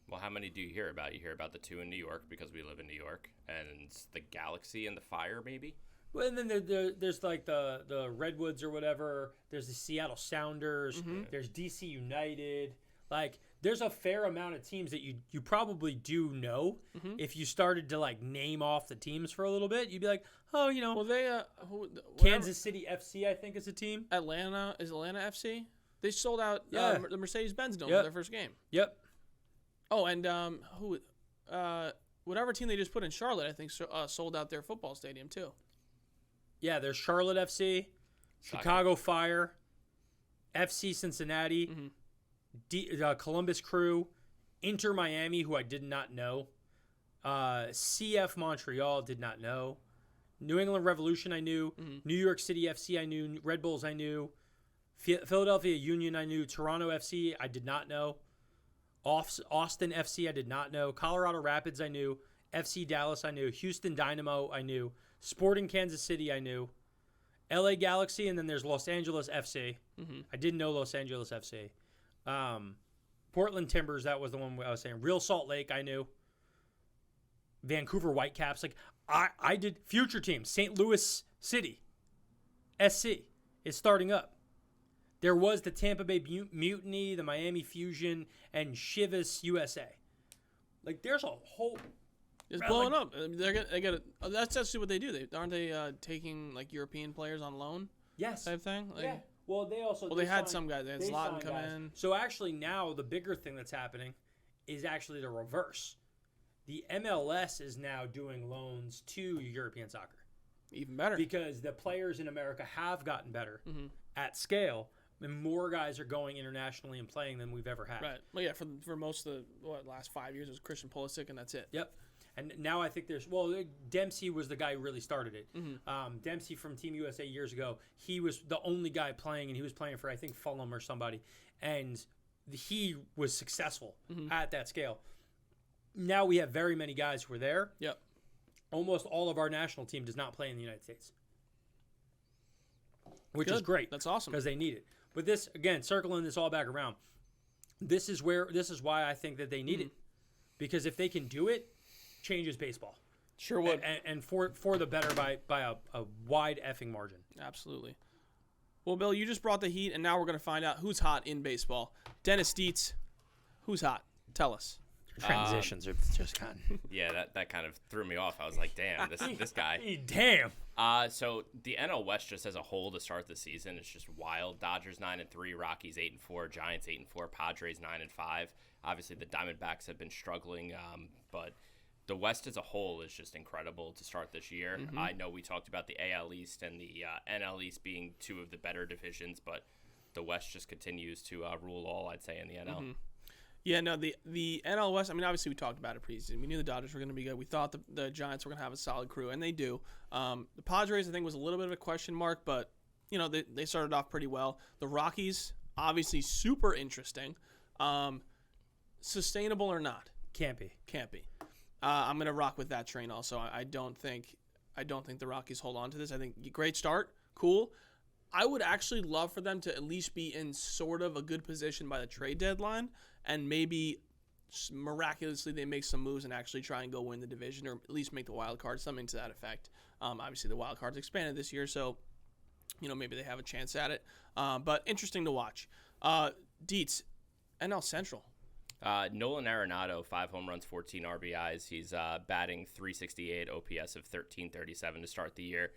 Well, how many do you hear about? You hear about the 2 in New York because we live in New York, and the Galaxy and the Fire, maybe? Well, and then there's like the Redwoods or whatever. There's the Seattle Sounders. There's DC United. Like, there's a fair amount of teams that you probably do know. If you started to, like, name off the teams for a little bit, you'd be like, oh, you know. Well, they Kansas City FC, I think, is a team. Atlanta FC. They sold out the Mercedes-Benz Dome for their first game. Yep. Oh, and whatever team they just put in Charlotte, I think, sold out their football stadium too. Yeah, there's Charlotte FC, Chicago Fire, FC Cincinnati, Columbus Crew, Inter Miami, who I did not know, CF Montreal, did not know, New England Revolution I knew, New York City FC I knew, Red Bulls I knew, Philadelphia Union I knew, Toronto FC I did not know. Austin FC I did not know. Colorado Rapids I knew. FC Dallas I knew. Houston Dynamo I knew. Sporting Kansas City I knew. LA Galaxy, and then there's Los Angeles FC. I didn't know Los Angeles FC. Portland Timbers, that was the one I was saying. Real Salt Lake I knew. Vancouver Whitecaps. Like I did future teams. St. Louis City. SC is starting up. There was the Tampa Bay Mutiny, the Miami Fusion, and Chivas USA. Like, there's a whole... It's blowing up. I mean, they got. That's actually what they do. Aren't they taking, like, European players on loan? Yes. Type thing? Like, yeah. Well, they also... Well, they had some guys. They had Zlatan come in. So, actually, now, the bigger thing that's happening is actually the reverse. The MLS is now doing loans to European soccer. Even better. Because the players in America have gotten better at scale, and more guys are going internationally and playing than we've ever had. Right. Well, yeah, for most of the last 5 years, it was Christian Pulisic, and that's it. Yep. And now I think Dempsey was the guy who really started it. Dempsey from Team USA years ago, he was the only guy playing, and he was playing for, I think, Fulham or somebody. And he was successful at that scale. Now we have very many guys who are there. Yep. Almost all of our national team does not play in the United States, which is great. That's awesome because they need it. But this, again, circling this all back around, this is why I think that they need it, because if they can do it, changes baseball. Sure would, and for the better by a wide effing margin. Absolutely. Well, Bill, you just brought the heat, and now we're going to find out who's hot in baseball. Dennis Dietz, who's hot? Tell us. Transitions are just kind of... Yeah, that kind of threw me off. I was like, damn, this guy. Damn. So the NL West just as a whole to start the season, it's just wild. Dodgers 9-3, Rockies 8-4, Giants 8-4, Padres 9-5. Obviously, the Diamondbacks have been struggling, but the West as a whole is just incredible to start this year. I know we talked about the AL East and the NL East being two of the better divisions, but the West just continues to rule all, I'd say, in the NL. Yeah, no, the NL West, I mean, obviously we talked about it preseason. We knew the Dodgers were going to be good. We thought the Giants were going to have a solid crew, and they do. The Padres, I think, was a little bit of a question mark, but, you know, they started off pretty well. The Rockies, obviously super interesting. Sustainable or not? Can't be. I'm going to rock with that train also. I don't think the Rockies hold on to this. I think great start, cool. I would actually love for them to at least be in sort of a good position by the trade deadline, and maybe miraculously they make some moves and actually try and go win the division, or at least make the wild card, something to that effect. Obviously, the wild card's expanded this year, so you know maybe they have a chance at it. But interesting to watch. Dietz, NL Central. Nolan Arenado, 5 home runs, 14 RBIs. He's batting .368, OPS of 1337 to start the year.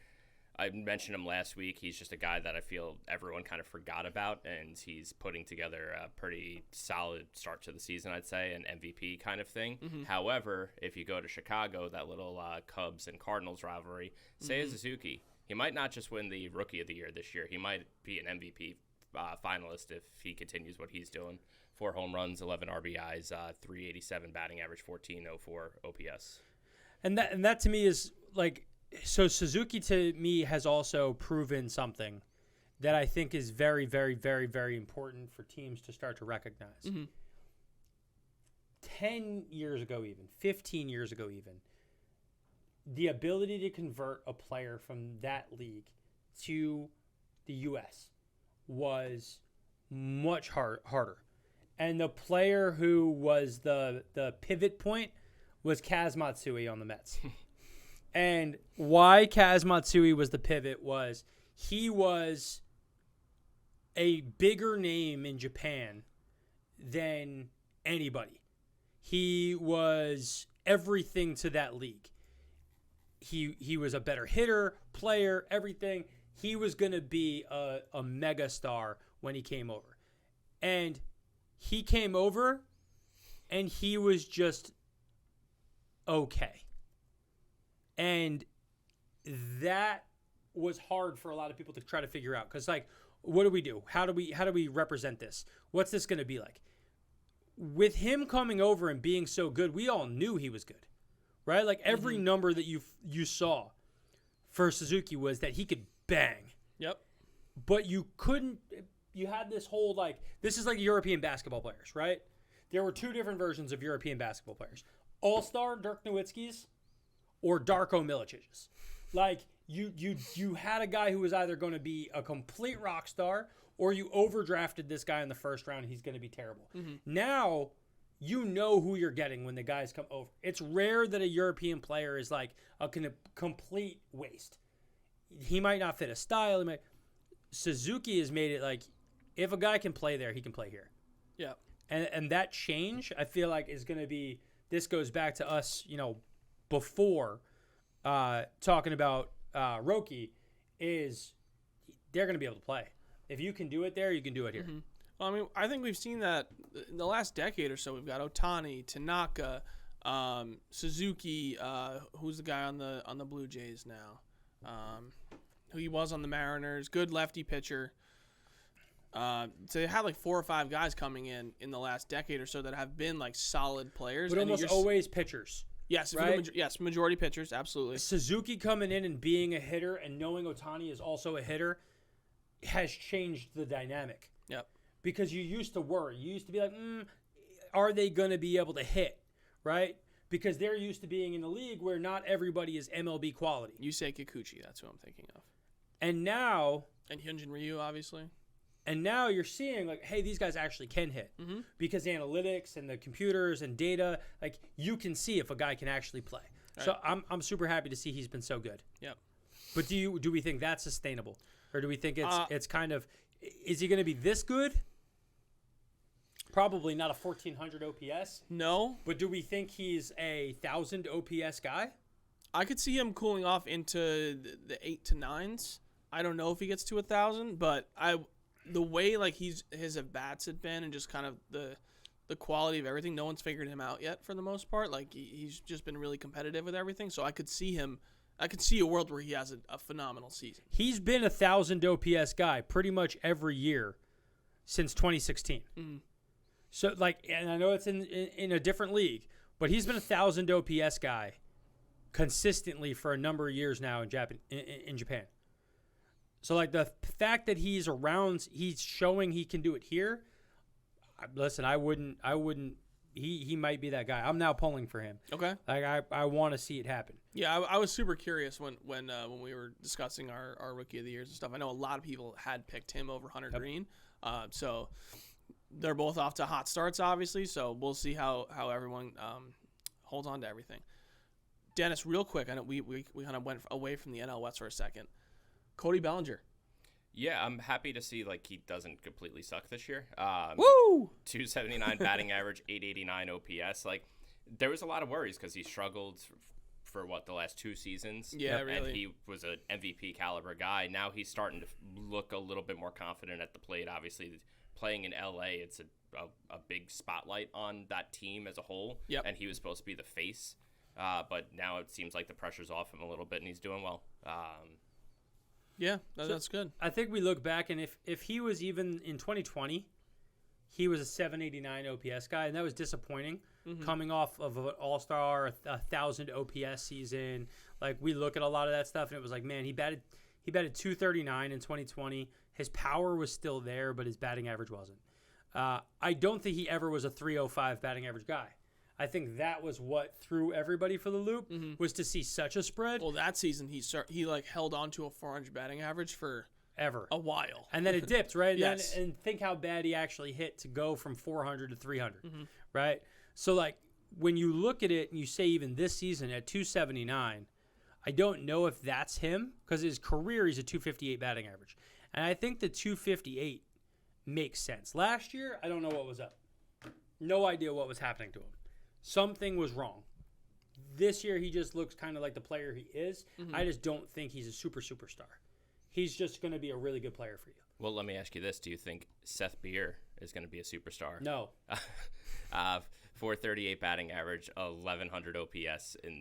I mentioned him last week. He's just a guy that I feel everyone kind of forgot about, and he's putting together a pretty solid start to the season, I'd say, an MVP kind of thing. However, if you go to Chicago, that little Cubs and Cardinals rivalry, Seiya Suzuki, he might not just win the Rookie of the Year this year. He might be an MVP finalist if he continues what he's doing. 4 home runs, 11 RBIs, 387 batting average, 1404 OPS. And that to me is like... So Suzuki to me has also proven something that I think is very, very, very, very important for teams to start to recognize. 10 years ago even, 15 years ago even, the ability to convert a player from that league to the U.S. was much harder. And the player who was the pivot point was Kaz Matsui on the Mets. And why Kaz Matsui was the pivot was he was a bigger name in Japan than anybody. He was everything to that league. He was a better hitter, player, everything. He was going to be a mega star when he came over. And he came over and he was just okay. And that was hard for a lot of people to try to figure out. Because, like, what do we do? How do we represent this? What's this going to be like? With him coming over and being so good, we all knew he was good, right? Like, every number that you saw for Suzuki was that he could bang. Yep. But you couldn't – you had this whole, like – this is like European basketball players, right? there were two different versions of European basketball players: All-Star Dirk Nowitzki's or Darko Milicic's. Like you had a guy who was either going to be a complete rock star, or you overdrafted this guy in the first round. He's going to be terrible. Now you know who you're getting when the guys come over. It's rare that a European player is like a complete waste. He might not fit a style. Suzuki has made it like if a guy can play there, he can play here. Yeah. And that change, I feel like, is going to be – this goes back to us, before talking about Roki, is they're going to be able to play. If you can do it there, you can do it here. Well, I mean, I think we've seen that in the last decade or so. We've got Otani, Tanaka, Suzuki, who's the guy on the Blue Jays now, who he was on the Mariners, good lefty pitcher. So they had like 4 or 5 guys coming in the last decade or so that have been like solid players. But almost always pitchers. Yes, right? Yes, majority pitchers, absolutely. Suzuki coming in and being a hitter and knowing Otani is also a hitter has changed the dynamic. Yep. Because you used to worry. You used to be like, are they going to be able to hit, right? Because they're used to being in a league where not everybody is MLB quality. You say Kikuchi, that's who I'm thinking of. And now... And Hyunjin Ryu, obviously. And now you're seeing, like, hey, these guys actually can hit. Because analytics and the computers and data, like, you can see if a guy can actually play. Right. So I'm super happy to see he's been so good. Yep. But do we think that's sustainable? Or do we think it's kind of, is he going to be this good? Probably not a 1,400 OPS. No. But do we think he's a 1,000 OPS guy? I could see him cooling off into the 8 to 9s. I don't know if he gets to 1,000, but the way like his at bats had been and just kind of the quality of everything, no one's figured him out yet for the most part. Like he's just been really competitive with everything. So I could see a world where he has a phenomenal season. He's been a 1,000 OPS guy pretty much every year since 2016. So like, and I know it's in a different league, but he's been a 1,000 OPS guy consistently for a number of years now in Japan. So, like, the fact that he's around, he's showing he can do it here. Listen, I wouldn't. He might be that guy. I'm now pulling for him. Okay. Like, I want to see it happen. Yeah, I was super curious when we were discussing our Rookie of the Years and stuff. I know a lot of people had picked him over Hunter Green. So they're both off to hot starts, obviously. So we'll see how everyone holds on to everything. Dennis, real quick, I know we kind of went away from the NL West for a second. Cody Bellinger. Yeah, I'm happy to see like he doesn't completely suck this year. Woo! 279 batting average, 889 OPS. Like there was a lot of worries because he struggled for the last 2 seasons. Yeah, really. And he was an MVP caliber guy. Now he's starting to look a little bit more confident at the plate. Obviously, playing in LA, it's a big spotlight on that team as a whole. Yep. And he was supposed to be the face, but now it seems like the pressure's off him a little bit, and he's doing well. Yeah, that's good. I think we look back, and if he was even in 2020, he was a 789 OPS guy, and that was disappointing. Coming off of an All-Star, 1,000 OPS season, like we look at a lot of that stuff, and it was like, man, he batted 239 in 2020. His power was still there, but his batting average wasn't. I don't think he ever was a 305 batting average guy. I think that was what threw everybody for the loop was to see such a spread. Well, that season he like held on to a 400 batting average for ever a while, and then it dipped, right? Yes. And think how bad he actually hit to go from 400 to 300, right? So like when you look at it and you say even this season at 279, I don't know if that's him because his career he's a 258 batting average, and I think the 258 makes sense. Last year, I don't know what was up, no idea what was happening to him. Something was wrong. This year, he just looks kind of like the player he is. I just don't think he's a superstar. He's just going to be a really good player for you. Well, let me ask you this. Do you think Seth Beer is going to be a superstar? No. 438 batting average, 1,100 OPS in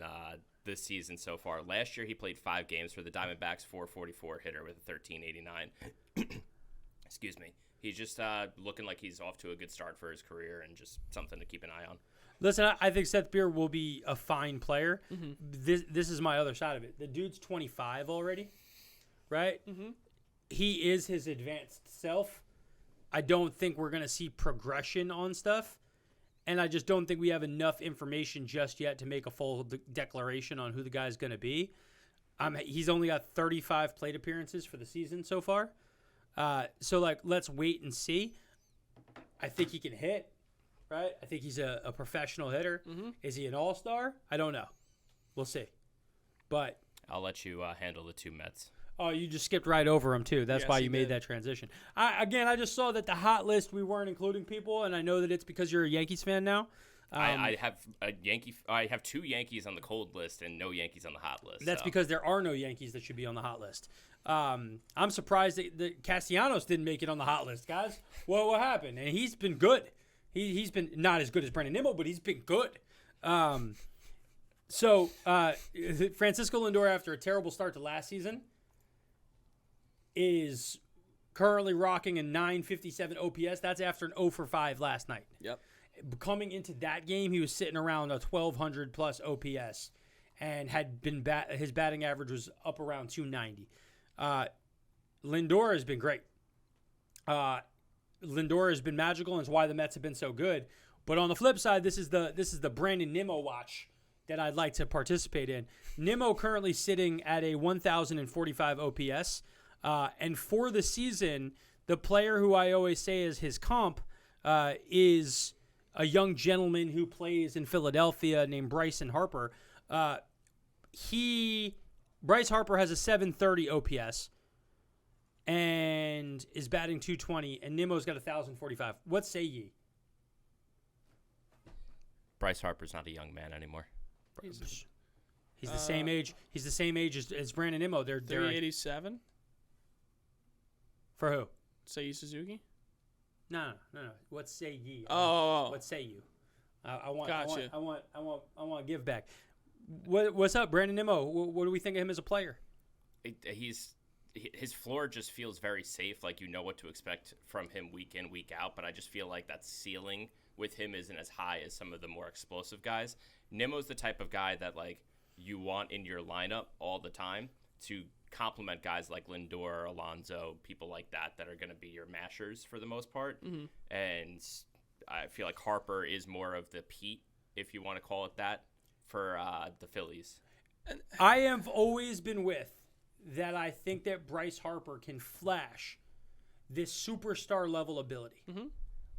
this season so far. Last year, he played 5 games for the Diamondbacks, 444 hitter with a 1389. Excuse me. He's just looking like he's off to a good start for his career and just something to keep an eye on. Listen, I think Seth Beer will be a fine player. This is my other side of it. The dude's 25 already, right? He is his advanced self. I don't think we're going to see progression on stuff. And I just don't think we have enough information just yet to make a full declaration on who the guy's going to be. He's only got 35 plate appearances for the season so far. So, like, let's wait and see. I think he can hit, right? I think he's a professional hitter. Mm-hmm. Is he an all-star? I don't know. We'll see. But I'll let you handle the two Mets. Oh, you just skipped right over him, too. That's why you made that transition. I just saw that the hot list, we weren't including people, and I know that it's because you're a Yankees fan now. I have two Yankees on the cold list and no Yankees on the hot list. That's because there are no Yankees that should be on the hot list. I'm surprised that Castellanos didn't make it on the hot list, guys. Well, what happened? And he's been good. He's been not as good as Brandon Nemo, but he's been good. So Francisco Lindor, after a terrible start to last season, is currently rocking a 957 OPS. That's after an 0 for 5 last night. Yep. Coming into that game, he was sitting around a 1,200 plus OPS, and had been his batting average was up around 290. Lindor has been great. Lindor has been magical, and it's why the Mets have been so good. But on the flip side, this is the Brandon Nemo watch that I'd like to participate in. Nemo currently sitting at a 1,045 OPS. And for the season, the player who I always say is his comp is a young gentleman who plays in Philadelphia named Bryce Harper. Bryce Harper has a 730 OPS and is batting 220, and Nemo's got 1,045. What say ye? Bryce Harper's not a young man anymore. He's the same age. He's the same age as Brandon Nemo. They're 387. For who? Say Suzuki? No. What say ye? Oh. What say you? I want. Gotcha. I want to give back. What's up, Brandon Nemo? What do we think of him as a player? His floor just feels very safe. Like, you know what to expect from him week in, week out. But I just feel like that ceiling with him isn't as high as some of the more explosive guys. Nemo's the type of guy that, like, you want in your lineup all the time to complement guys like Lindor, Alonso, people like that are going to be your mashers for the most part. Mm-hmm. And I feel like Harper is more of the Pete, if you want to call it that, for the Phillies. I have always been with that. I think that Bryce Harper can flash this superstar level ability. Mm-hmm.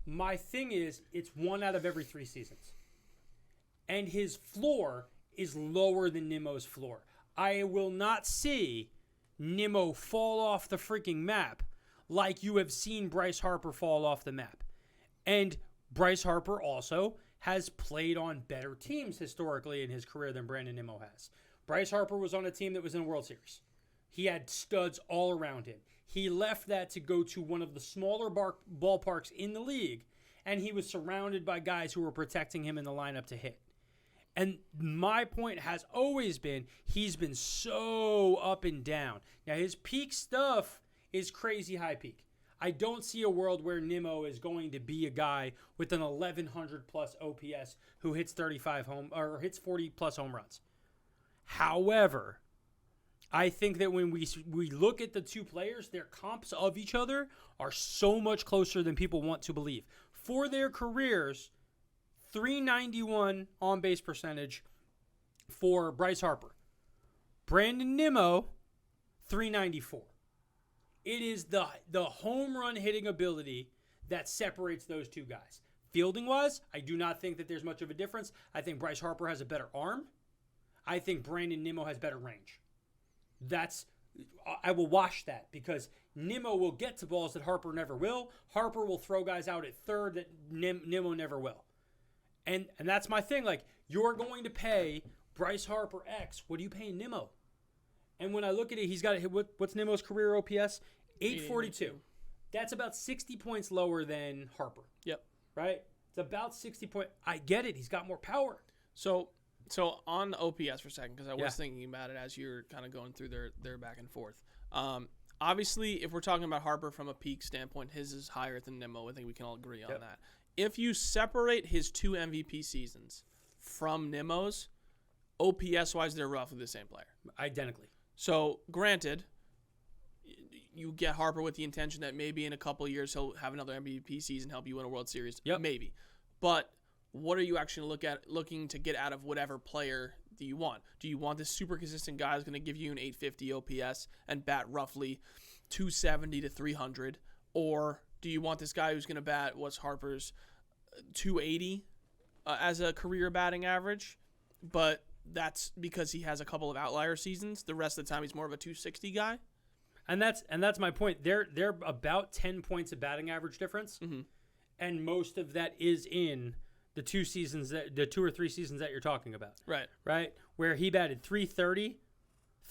My thing is, it's 1 out of every 3 seasons. And his floor is lower than Nemo's floor. I will not see Nemo fall off the freaking map like you have seen Bryce Harper fall off the map. And Bryce Harper also has played on better teams historically in his career than Brandon Nemo has. Bryce Harper was on a team that was in the World Series. He had studs all around him. He left that to go to one of the smaller ballparks in the league, and he was surrounded by guys who were protecting him in the lineup to hit. And my point has always been he's been so up and down. Now, his peak stuff is crazy high peak. I don't see a world where Nemo is going to be a guy with an 1,100 plus OPS who hits 40 plus home runs. However, I think that when we look at the two players, their comps of each other are so much closer than people want to believe. For their careers, 391 on-base percentage for Bryce Harper. Brandon Nemo, 394. It is the home run hitting ability that separates those two guys. Fielding-wise, I do not think that there's much of a difference. I think Bryce Harper has a better arm. I think Brandon Nemo has better range. I will wash that because Nemo will get to balls that Harper never will. Harper will throw guys out at third that Nemo never will. And that's my thing. Like, you're going to pay Bryce Harper X. What are you paying Nemo? And when I look at it, he's got what's Nemo's career OPS? 842. That's about 60 points lower than Harper. Yep. Right? It's about 60 points. I get it. He's got more power. So on OPS for a second, because I was thinking about it as you're kind of going through their back and forth. Obviously, if we're talking about Harper from a peak standpoint, his is higher than Nemo. I think we can all agree on that. If you separate his 2 MVP seasons from Nemo's, OPS-wise, they're roughly the same player. Identically. So, granted, you get Harper with the intention that maybe in a couple of years he'll have another MVP season, help you win a World Series. Yep. Maybe. But what are you actually looking to get out of whatever player do you want? Do you want this super consistent guy who's going to give you an 850 OPS and bat roughly 270 to 300? Or do you want this guy who's going to bat what's Harper's 280 as a career batting average? But that's because he has a couple of outlier seasons. The rest of the time, he's more of a 260 guy. And that's my point. They're about 10 points of batting average difference, and most of that is in the 2 or 3 seasons that you're talking about. Right. Where he batted 330,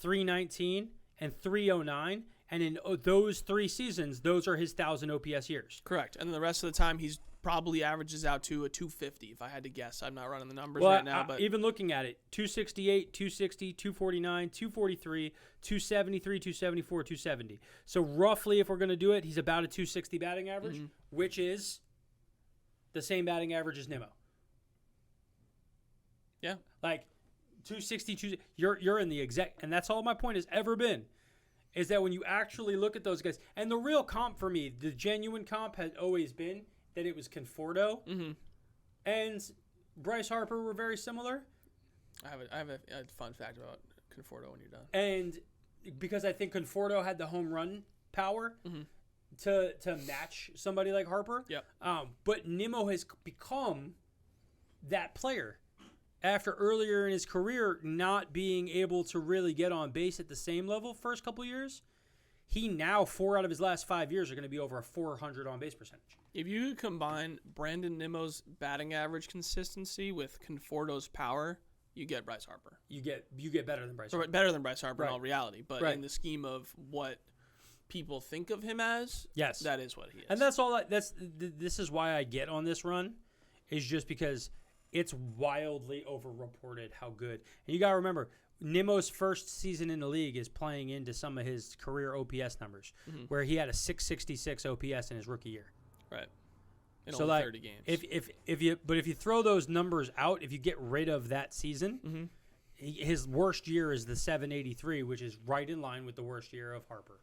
319, and 309, and in those 3 seasons, those are his 1,000 OPS years. Correct. And the rest of the time, he's probably averages out to a 250, if I had to guess. I'm not running the numbers right now. But even looking at it, 268, 260, 249, 243, 273, 274, 270. So roughly, if we're going to do it, he's about a 260 batting average, which is the same batting average as Nemo. Yeah. Like 260, you're in the exact, and that's all my point has ever been, is that when you actually look at those guys, and the real comp for me, the genuine comp has always been that it was Conforto and Bryce Harper were very similar. I have a fun fact about Conforto when you're done. And because I think Conforto had the home run power to match somebody like Harper. Yep. But Nemo has become that player after earlier in his career not being able to really get on base at the same level first couple years. He now, 4 out of his last 5 years, are going to be over a 400 on base percentage. If you combine Brandon Nimmo's batting average consistency with Conforto's power, you get Bryce Harper. You get better than Bryce Harper. Better than Bryce Harper Right. in all reality. But Right. in the scheme of what people think of him as, Yes, that is what he is. And that's all. This is why I get on this run, is just because it's wildly overreported how good. And you got to remember, Nemo's first season in the league is playing into some of his career OPS numbers, where he had a 666 OPS in his rookie year. Right. In So only like, 30 games. if you throw those numbers out, if you get rid of that season, his worst year is the 783, which is right in line with the worst year of Harper.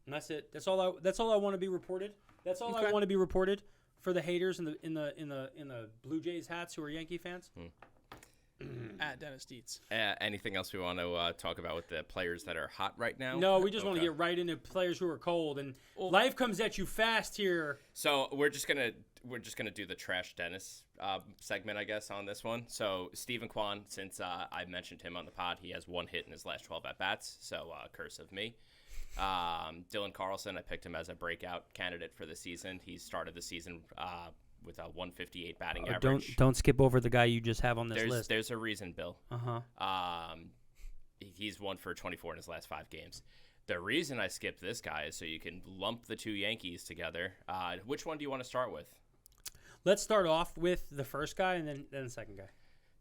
And that's it. That's all I want to be reported. That's all I want to be reported for the haters in the Blue Jays hats who are Yankee fans. At Dennis Dietz. Anything else we want to talk about with the players that are hot right now? No, we just want to get right into players who are cold, and life comes at you fast here. So we're just gonna do the trash Dennis segment, I guess, on this one. So Stephen Kwan, since I mentioned him on the pod, he has 1 hit in his last 12 at bats. So curse of me. Dylan Carlson, I picked him as a breakout candidate for the season. He started the season with a 158 batting average. Don't skip over the guy you just have on this list. There's a reason, Bill. Uh-huh. He's 1 for 24 in his last 5 games. The reason I skipped this guy is so you can lump the 2 Yankees together. Which one do you want to start with? Let's start off with the first guy and then the second guy.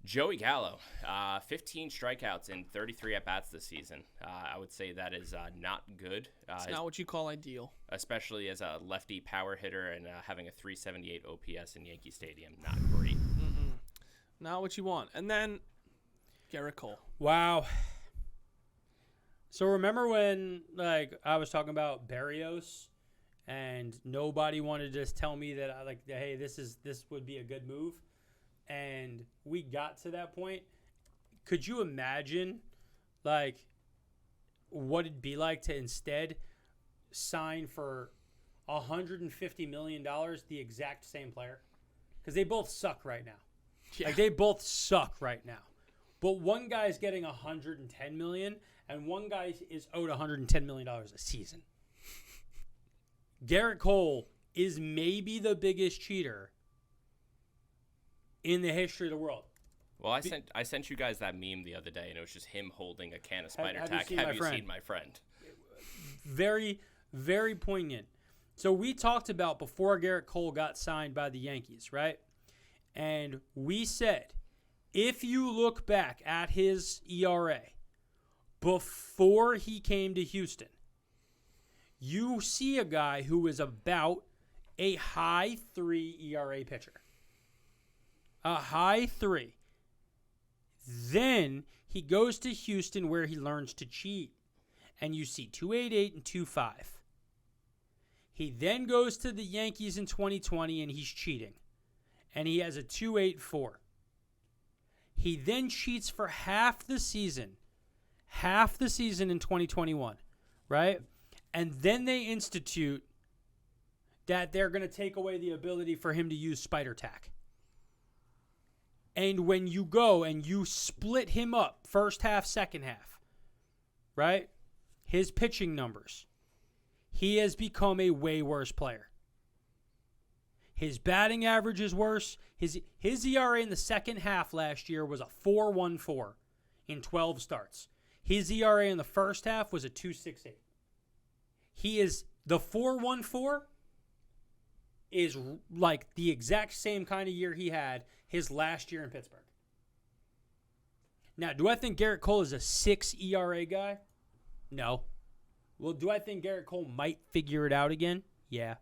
Joey Gallo, 15 strikeouts in 33 at-bats this season. I would say that is not good. It's not what you call ideal. Especially as a lefty power hitter and having a 378 OPS in Yankee Stadium. Not great. Not what you want. And then Gerrit Cole. Wow. So remember when I was talking about Berrios and nobody wanted to just tell me that hey, this would be a good move? And we got to that point. Could you imagine, what it'd be like to instead sign for $150 million the exact same player? Because they both suck right now. Yeah. They both suck right now. But one guy's getting $110 million, and one guy is owed $110 million a season. Gerrit Cole is maybe the biggest cheater in the history of the world. Well, I sent you guys that meme the other day, and it was just him holding a can of Spider have Tack. you seen Have my you friend? seen my friend? Very, very poignant. So we talked about before Gerrit Cole got signed by the Yankees, right? And we said, if you look back at his ERA before he came to Houston, you see a guy who is about a high 3 ERA pitcher. A high 3. Then he goes to Houston where he learns to cheat. And you see 2.88 and 2.5. He then goes to the Yankees in 2020 and he's cheating. and he has a 2.84. He then cheats for half the season in 2021, right? And then they institute that they're going to take away the ability for him to use spider tack. And when you go and you split him up, first half, second half, right? His pitching numbers, he has become a way worse player. His batting average is worse. His ERA in the second half last year was a 4.14 in 12 starts. His ERA in the first half was a 2.68. The 4.14 is like the exact same kind of year he had his last year in Pittsburgh. Now, do I think Gerrit Cole is a 6 ERA guy? No. Well, do I think Gerrit Cole might figure it out again? Yeah.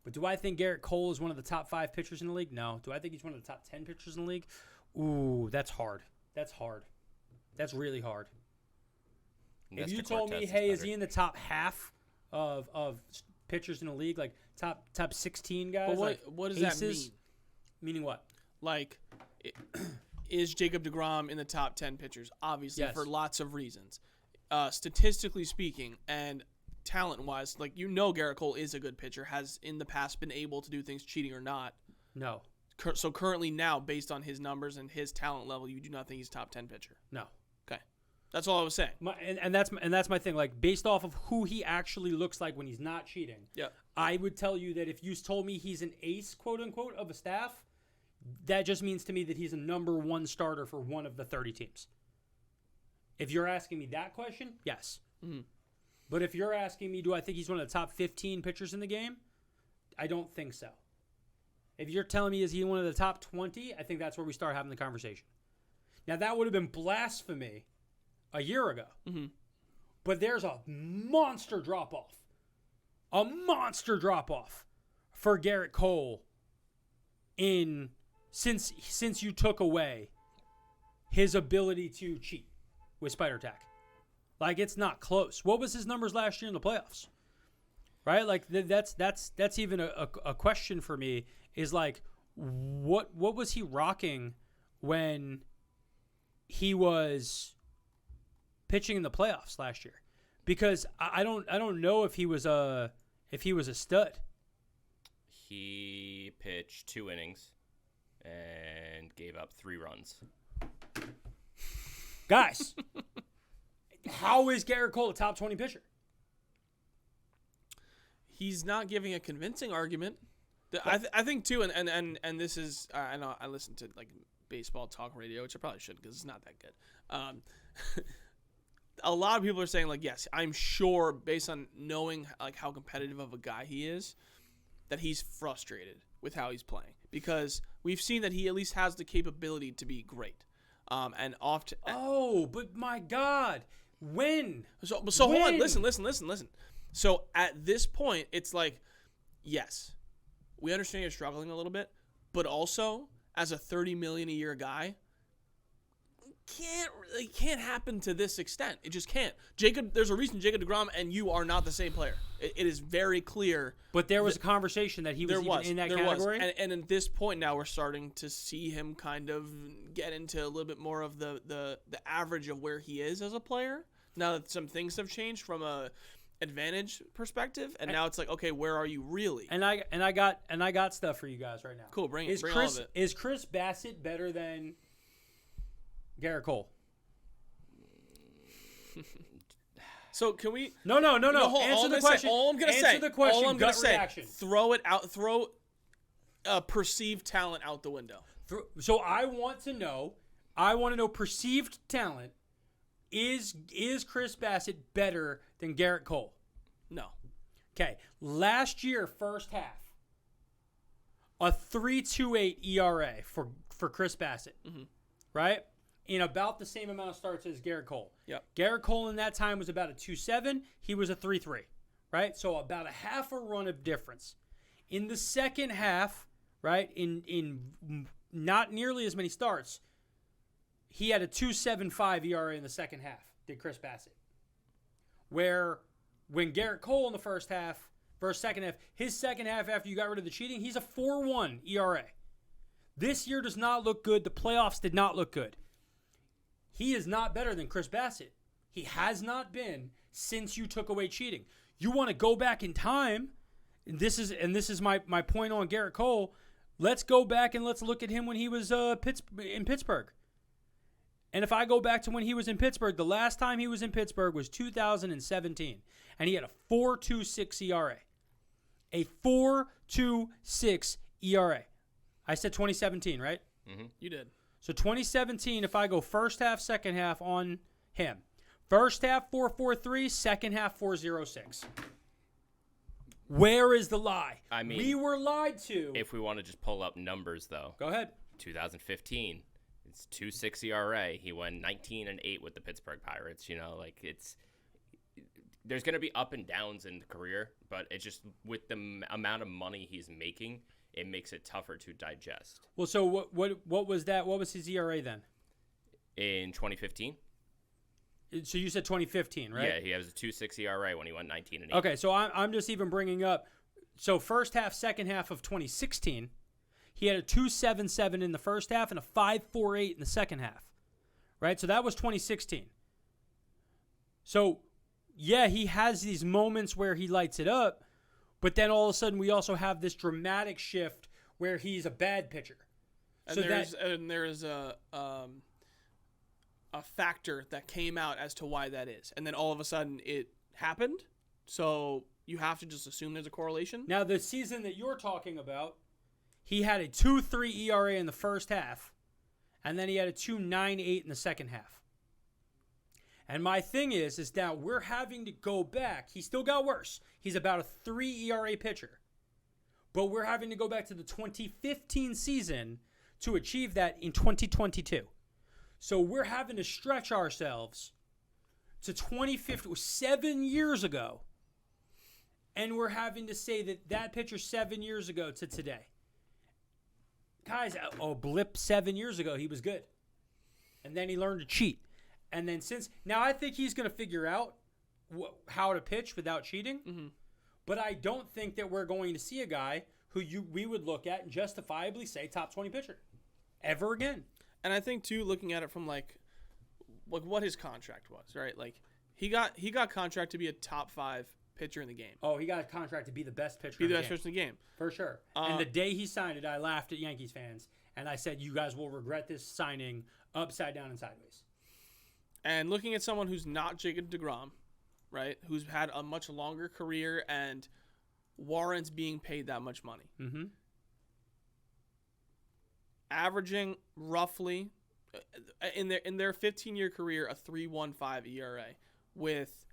But do I think Gerrit Cole is one of the top 5 pitchers in the league? No. Do I think he's one of the top 10 pitchers in the league? Ooh, that's hard. That's really hard. If you told me, hey, is he in the top half of pitchers in the league, like top 16 guys? But what does that mean? Meaning what? Like, is Jacob deGrom in the top 10 pitchers? Obviously, Yes. for lots of reasons. Statistically speaking, and talent-wise, like, Gerrit Cole is a good pitcher, has in the past been able to do things cheating or not. No. So currently now, based on his numbers and his talent level, you do not think he's a top 10 pitcher? No. Okay. That's all I was saying. And that's my thing. Like, based off of who he actually looks like when he's not cheating, Yeah. I would tell you that if you told me he's an ace, quote-unquote, of a staff, that just means to me that he's a number 1 starter for one of the 30 teams. If you're asking me that question, yes. Mm-hmm. But if you're asking me, do I think he's one of the top 15 pitchers in the game? I don't think so. If you're telling me, is he one of the top 20? I think that's where we start having the conversation. Now, that would have been blasphemy a year ago. Mm-hmm. But there's a monster drop-off. A monster drop-off for Gerrit Cole since you took away his ability to cheat with spider tack. Like, it's not close. What was his numbers last year in the playoffs? Right? Like, that's even a question for me, is like, what was he rocking when he was pitching in the playoffs last year? Because I don't know if he was a stud. He pitched 2 innings and gave up 3 runs. Guys, how is Gerrit Cole a top 20 pitcher? He's not giving a convincing argument. I think too, and this is, I know I listen to like baseball talk radio, which I probably shouldn't because it's not that good. A lot of people are saying, like, yes, I'm sure based on knowing like how competitive of a guy he is, that he's frustrated with how he's playing, because we've seen that he at least has the capability to be great. And often. Oh, but my God, when? So hold on, listen. So at this point, it's like, yes, we understand you're struggling a little bit, but also as a $30 million a year guy, it can't happen to this extent. It just can't. There's a reason Jacob deGrom and you are not the same player. It is very clear. But there was a conversation that he was even in that category. And at this point now, we're starting to see him kind of get into a little bit more of the average of where he is as a player. Now that some things have changed from a advantage perspective, and now it's like, okay, where are you really? And I got stuff for you guys right now. Cool, bring all of it. Is Chris Bassett better than Gerrit Cole? So can we? No. Answer the question. All I'm gonna say. Answer the question. All I'm gonna say. Reaction. Throw it out. Throw perceived talent out the window. So I want to know perceived talent. Is Chris Bassett better than Gerrit Cole? No. Okay. Last year, first half, a 3.28 ERA for Chris Bassett. Mm-hmm. Right? In about the same amount of starts as Gerrit Cole. Yep. Gerrit Cole in that time was about a 2.7. He was a 3.3. Right? So about a half a run of difference. In the second half, right, in not nearly as many starts, he had a 2.75 ERA in the second half, did Chris Bassett. Where when Gerrit Cole in the first half, versus second half, his second half after you got rid of the cheating, he's a 4.1 ERA. This year does not look good. The playoffs did not look good. He is not better than Chris Bassett. He has not been since you took away cheating. You want to go back in time, and this is my point on Gerrit Cole. Let's go back and let's look at him when he was in Pittsburgh. And if I go back to when he was in Pittsburgh, the last time he was in Pittsburgh was 2017, and he had a 4.26 ERA. A 4.26 ERA. I said 2017, right? Mm-hmm. You did. So 2017, if I go first half, second half on him. First half 4.43, second half 4.06. Where is the lie? I mean, we were lied to. If we want to just pull up numbers, though. Go ahead. 2015, it's 2.6 ERA. He went 19-8 with the Pittsburgh Pirates. There's going to be up and downs in the career, but it's just with the amount of money he's making, it makes it tougher to digest. Well, so what was that? What was his ERA then? In 2015? So you said 2015, right? Yeah, he has a 2.6 ERA when he went 19-8. Okay, so I'm just even bringing up. So first half, second half of 2016, he had a 2.77 in the first half and a 5.48 in the second half, right? So that was 2016. So yeah, he has these moments where he lights it up, but then all of a sudden we also have this dramatic shift where he's a bad pitcher. And there is a factor that came out as to why that is. And then all of a sudden it happened. So you have to just assume there's a correlation. Now, the season that you're talking about, he had a 2.3 ERA in the first half, and then he had a 2.98 in the second half. And my thing is that we're having to go back. He still got worse. He's about a 3 ERA pitcher. But we're having to go back to the 2015 season to achieve that in 2022. So we're having to stretch ourselves to 2015, 7 years ago. And we're having to say that pitcher 7 years ago to today. Guys, a blip 7 years ago, he was good. And then he learned to cheat. And then now I think he's going to figure out how to pitch without cheating. Mm-hmm. But I don't think that we're going to see a guy who we would look at and justifiably say top 20 pitcher ever again. And I think too, looking at it from like what his contract was, right? Like he got contract to be a top 5 pitcher in the game. Oh, he got a contract to be the best pitcher. Be the best pitcher in the game for sure. And the day he signed it, I laughed at Yankees fans and I said, "You guys will regret this signing upside down and sideways." And looking at someone who's not Jacob deGrom, right, who's had a much longer career and warrants being paid that much money. Mm-hmm. Averaging roughly in their 15-year career a 3.15 ERA with,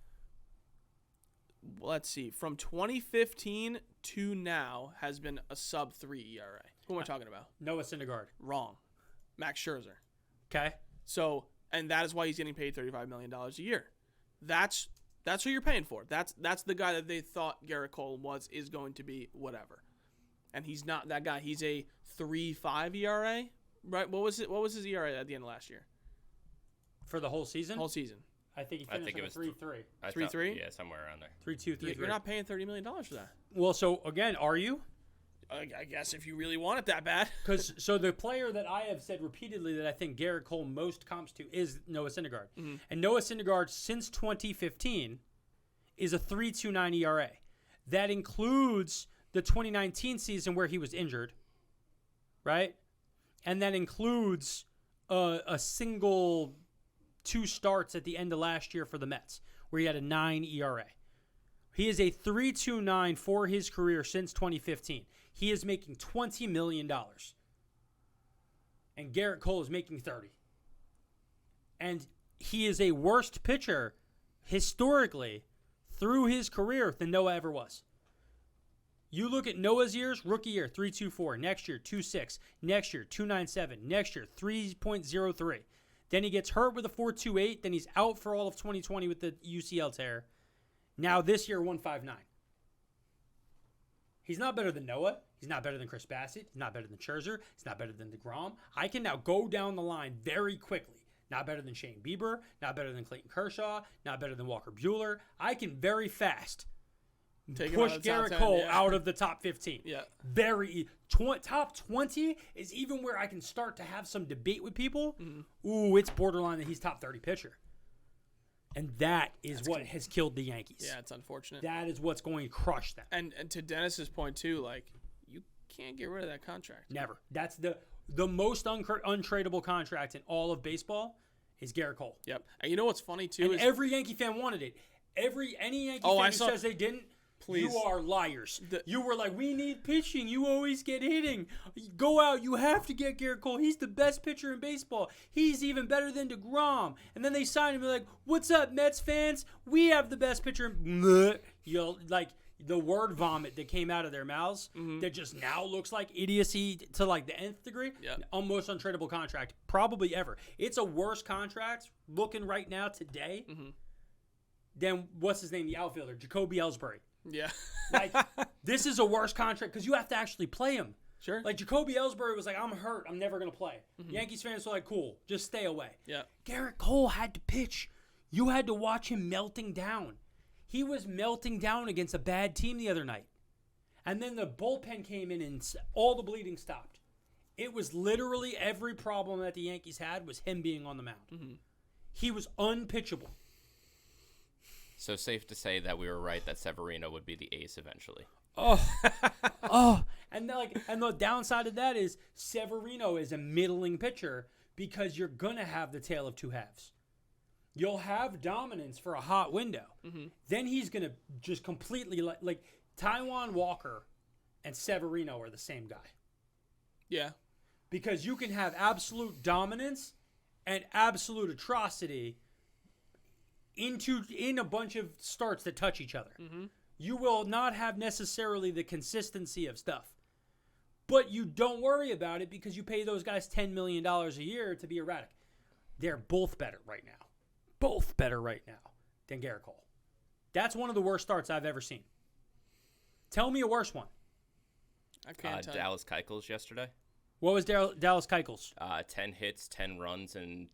let's see, from 2015 to now has been a sub 3 ERA. Who am I talking about? Noah Syndergaard. Wrong. Max Scherzer. Okay. So, and that is why he's getting paid $35 million a year. That's who you're paying for. That's the guy that they thought Gerrit Cole is going to be whatever. And he's not that guy. He's a 3.5 ERA, right? What was his ERA at the end of last year? For the whole season? Whole season. I think he finished with 3.3. 3.3? Yeah, somewhere around there. 3.2, 3.3. You're not paying $30 million for that. Well, so again, are you? I guess if you really want it that bad. Because so the player that I have said repeatedly that I think Gerrit Cole most comps to is Noah Syndergaard. Mm-hmm. And Noah Syndergaard since 2015 is a 3.29 ERA. That includes the 2019 season where he was injured, right? And that includes a single 2 starts at the end of last year for the Mets where he had a 9 ERA. He is a 3.29 for his career since 2015. He is making $20 million. And Gerrit Cole is making $30. And he is a worse pitcher historically through his career than Noah ever was. You look at Noah's years, rookie year, 3.24. Next year, 2.6. Next year, 2.97. Next year, 3.03. Then he gets hurt with a 4.28. Then he's out for all of 2020 with the UCL tear. Now this year, 1.59. He's not better than Noah. He's not better than Chris Bassett. He's not better than Scherzer. He's not better than DeGrom. I can now go down the line very quickly. Not better than Shane Bieber. Not better than Clayton Kershaw. Not better than Walker Buehler. I can very fast Take him push out of the top Gerrit 10, Cole yeah. out of the top 15. Yeah. Top 20 is even where I can start to have some debate with people. Ooh, it's borderline that he's top 30 pitcher. And that's what has killed the Yankees. Yeah, it's unfortunate. That is what's going to crush them. And to Dennis's point too, like you can't get rid of that contract. Never. That's the most untradeable contract in all of baseball is Gerrit Cole. Yep. And you know what's funny too And is every Yankee fan wanted it. Any Yankee fan who says they didn't, Please. you are liars. You were like, we need pitching. You always get hitting. Go out. You have to get Gerrit Cole. He's the best pitcher in baseball. He's even better than DeGrom. And then they signed him. They're like, what's up, Mets fans? We have the best pitcher. Like the word vomit that came out of their mouths that just now looks like idiocy to like the nth degree. Yep. Almost untradeable contract probably ever. It's a worse contract looking right now today than what's his name, the outfielder, Jacoby Ellsbury. Yeah. Like, this is a worse contract because you have to actually play him. Sure. Like, Jacoby Ellsbury was like, I'm hurt. I'm never going to play. Yankees fans were like, cool. Just stay away. Yeah. Gerrit Cole had to pitch. You had to watch him melting down. He was melting down against a bad team the other night. And then the bullpen came in and all the bleeding stopped. It was literally every problem that the Yankees had was him being on the mound. He was unpitchable. So safe to say that we were right that Severino would be the ace eventually. And the downside of that is Severino is a middling pitcher because you're gonna have the tale of two halves. You'll have dominance for a hot window. Then he's gonna just completely like Taijuan Walker and Severino are the same guy. Yeah. Because you can have absolute dominance and absolute atrocity in a bunch of starts that touch each other. You will not have necessarily the consistency of stuff. But you don't worry about it because you pay those guys $10 million a year to be erratic. They're both better right now. Both better right now than Gerrit Cole. That's one of the worst starts I've ever seen. Tell me a worse one. I can't tell. Dallas Keuchel yesterday. What was Dallas Keuchel's? 10 hits, 10 runs, and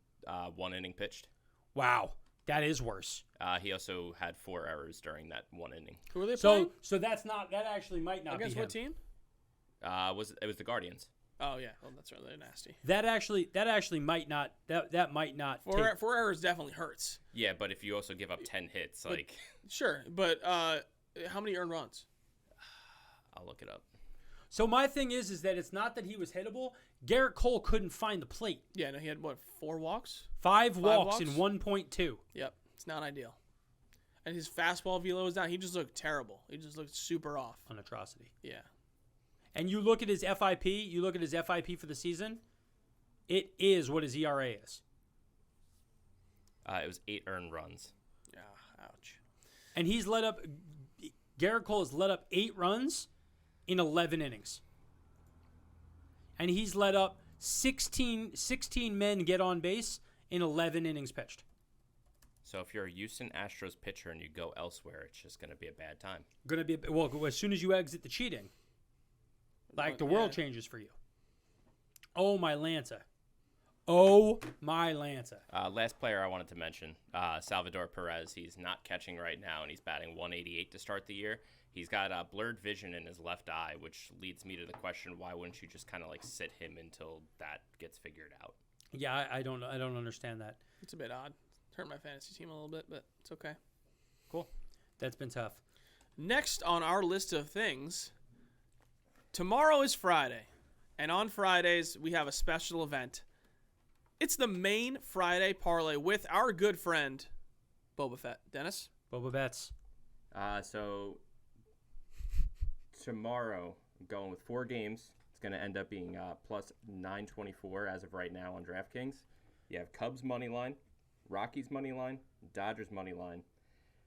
1 inning pitched. Wow. That is worse. He also had 4 errors during that 1 inning. Who are they playing? So that actually might not Against be him. what team? It was the Guardians. Oh yeah, well that's right. They're nasty. That actually might not. That might not. Four errors definitely hurts. Yeah, but if you also give up 10 hits, like Sure, but how many earned runs? I'll look it up. So my thing is that it's not that he was hittable. Gerrit Cole couldn't find the plate. Yeah, no, he had 4 walks? 5 walks in 1.2. Yep, it's not ideal. And his fastball velo was down. He just looked terrible. He just looked super off. An atrocity. Yeah. And you look at his FIP. You look at his FIP for the season. It is what his ERA is. It was 8 earned runs. Ouch. And he's let up. Gerrit Cole has let up 8 runs in 11 innings. And he's let up 16 men get on base in 11 innings pitched. So if you're a Houston Astros pitcher and you go elsewhere, it's just going to be a bad time. As soon as you exit the cheating, the world changes for you. Oh, my Lanta. Last player I wanted to mention, Salvador Perez. He's not catching right now, and he's batting 188 to start the year. He's got blurred vision in his left eye, which leads me to the question: why wouldn't you just kind of like sit him until that gets figured out? Yeah, I don't understand that. It's a bit odd. It's hurt my fantasy team a little bit, but it's okay. Cool. That's been tough. Next on our list of things, tomorrow is Friday, and on Fridays we have a special event. It's the main Friday parlay with our good friend, Boba Fett. Dennis? Boba Betts. So tomorrow, I'm going with 4 games. It's going to end up being plus 924 as of right now on DraftKings. You have Cubs money line, Rockies money line, Dodgers money line,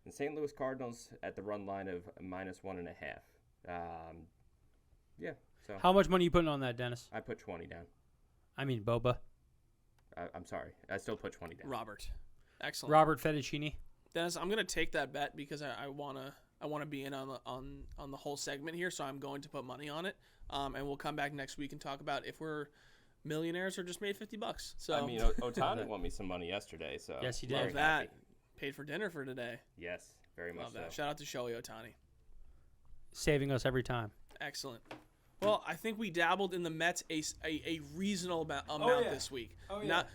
and St. Louis Cardinals at the run line of -1.5. So How much money are you putting on that, Dennis? I put 20 down. I mean, Boba. I'm sorry. I still put 20 down. Robert. Excellent. Robert Fettuccini. Dennis, I'm gonna take that bet because I wanna be in on the whole segment here, so I'm going to put money on it. And we'll come back next week and talk about if we're millionaires or just made $50. So I mean, Otani won me some money yesterday, so Yes, he did. love very that. happy. Paid for dinner for today. Yes, very much Love that. so. Shout out to Shohei Ohtani. saving us every time. Excellent. Well, I think we dabbled in the Mets a reasonable amount this week.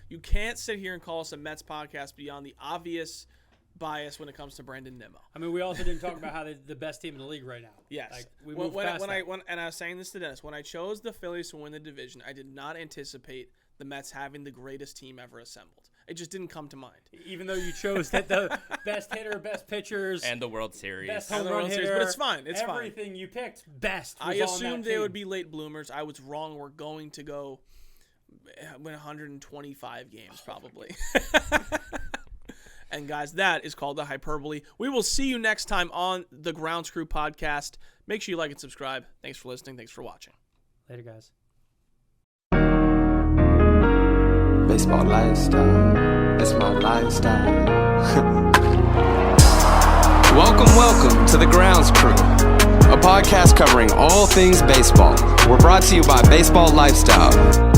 You can't sit here and call us a Mets podcast beyond the obvious bias when it comes to Brandon Nemo. I mean, we also didn't talk about how they're the best team in the league right now. Yes. Like, we moved past that. And I was saying this to Dennis, when I chose the Phillies to win the division, I did not anticipate the Mets having the greatest team ever assembled. It just didn't come to mind. Even though you chose that the best hitter, best pitchers, and the World Series, best home run hitter, but it's fine. It's everything you picked best. I assumed they would be late bloomers. I was wrong. We're going to go win 125 games probably. And guys, that is called the hyperbole. We will see you next time on the Grounds Crew podcast. Make sure you like and subscribe. Thanks for listening. Thanks for watching. Later, guys. Baseball lifestyle, it's my lifestyle. Welcome to the Grounds Crew, a podcast covering all things baseball. We're brought to you by Baseball Lifestyle.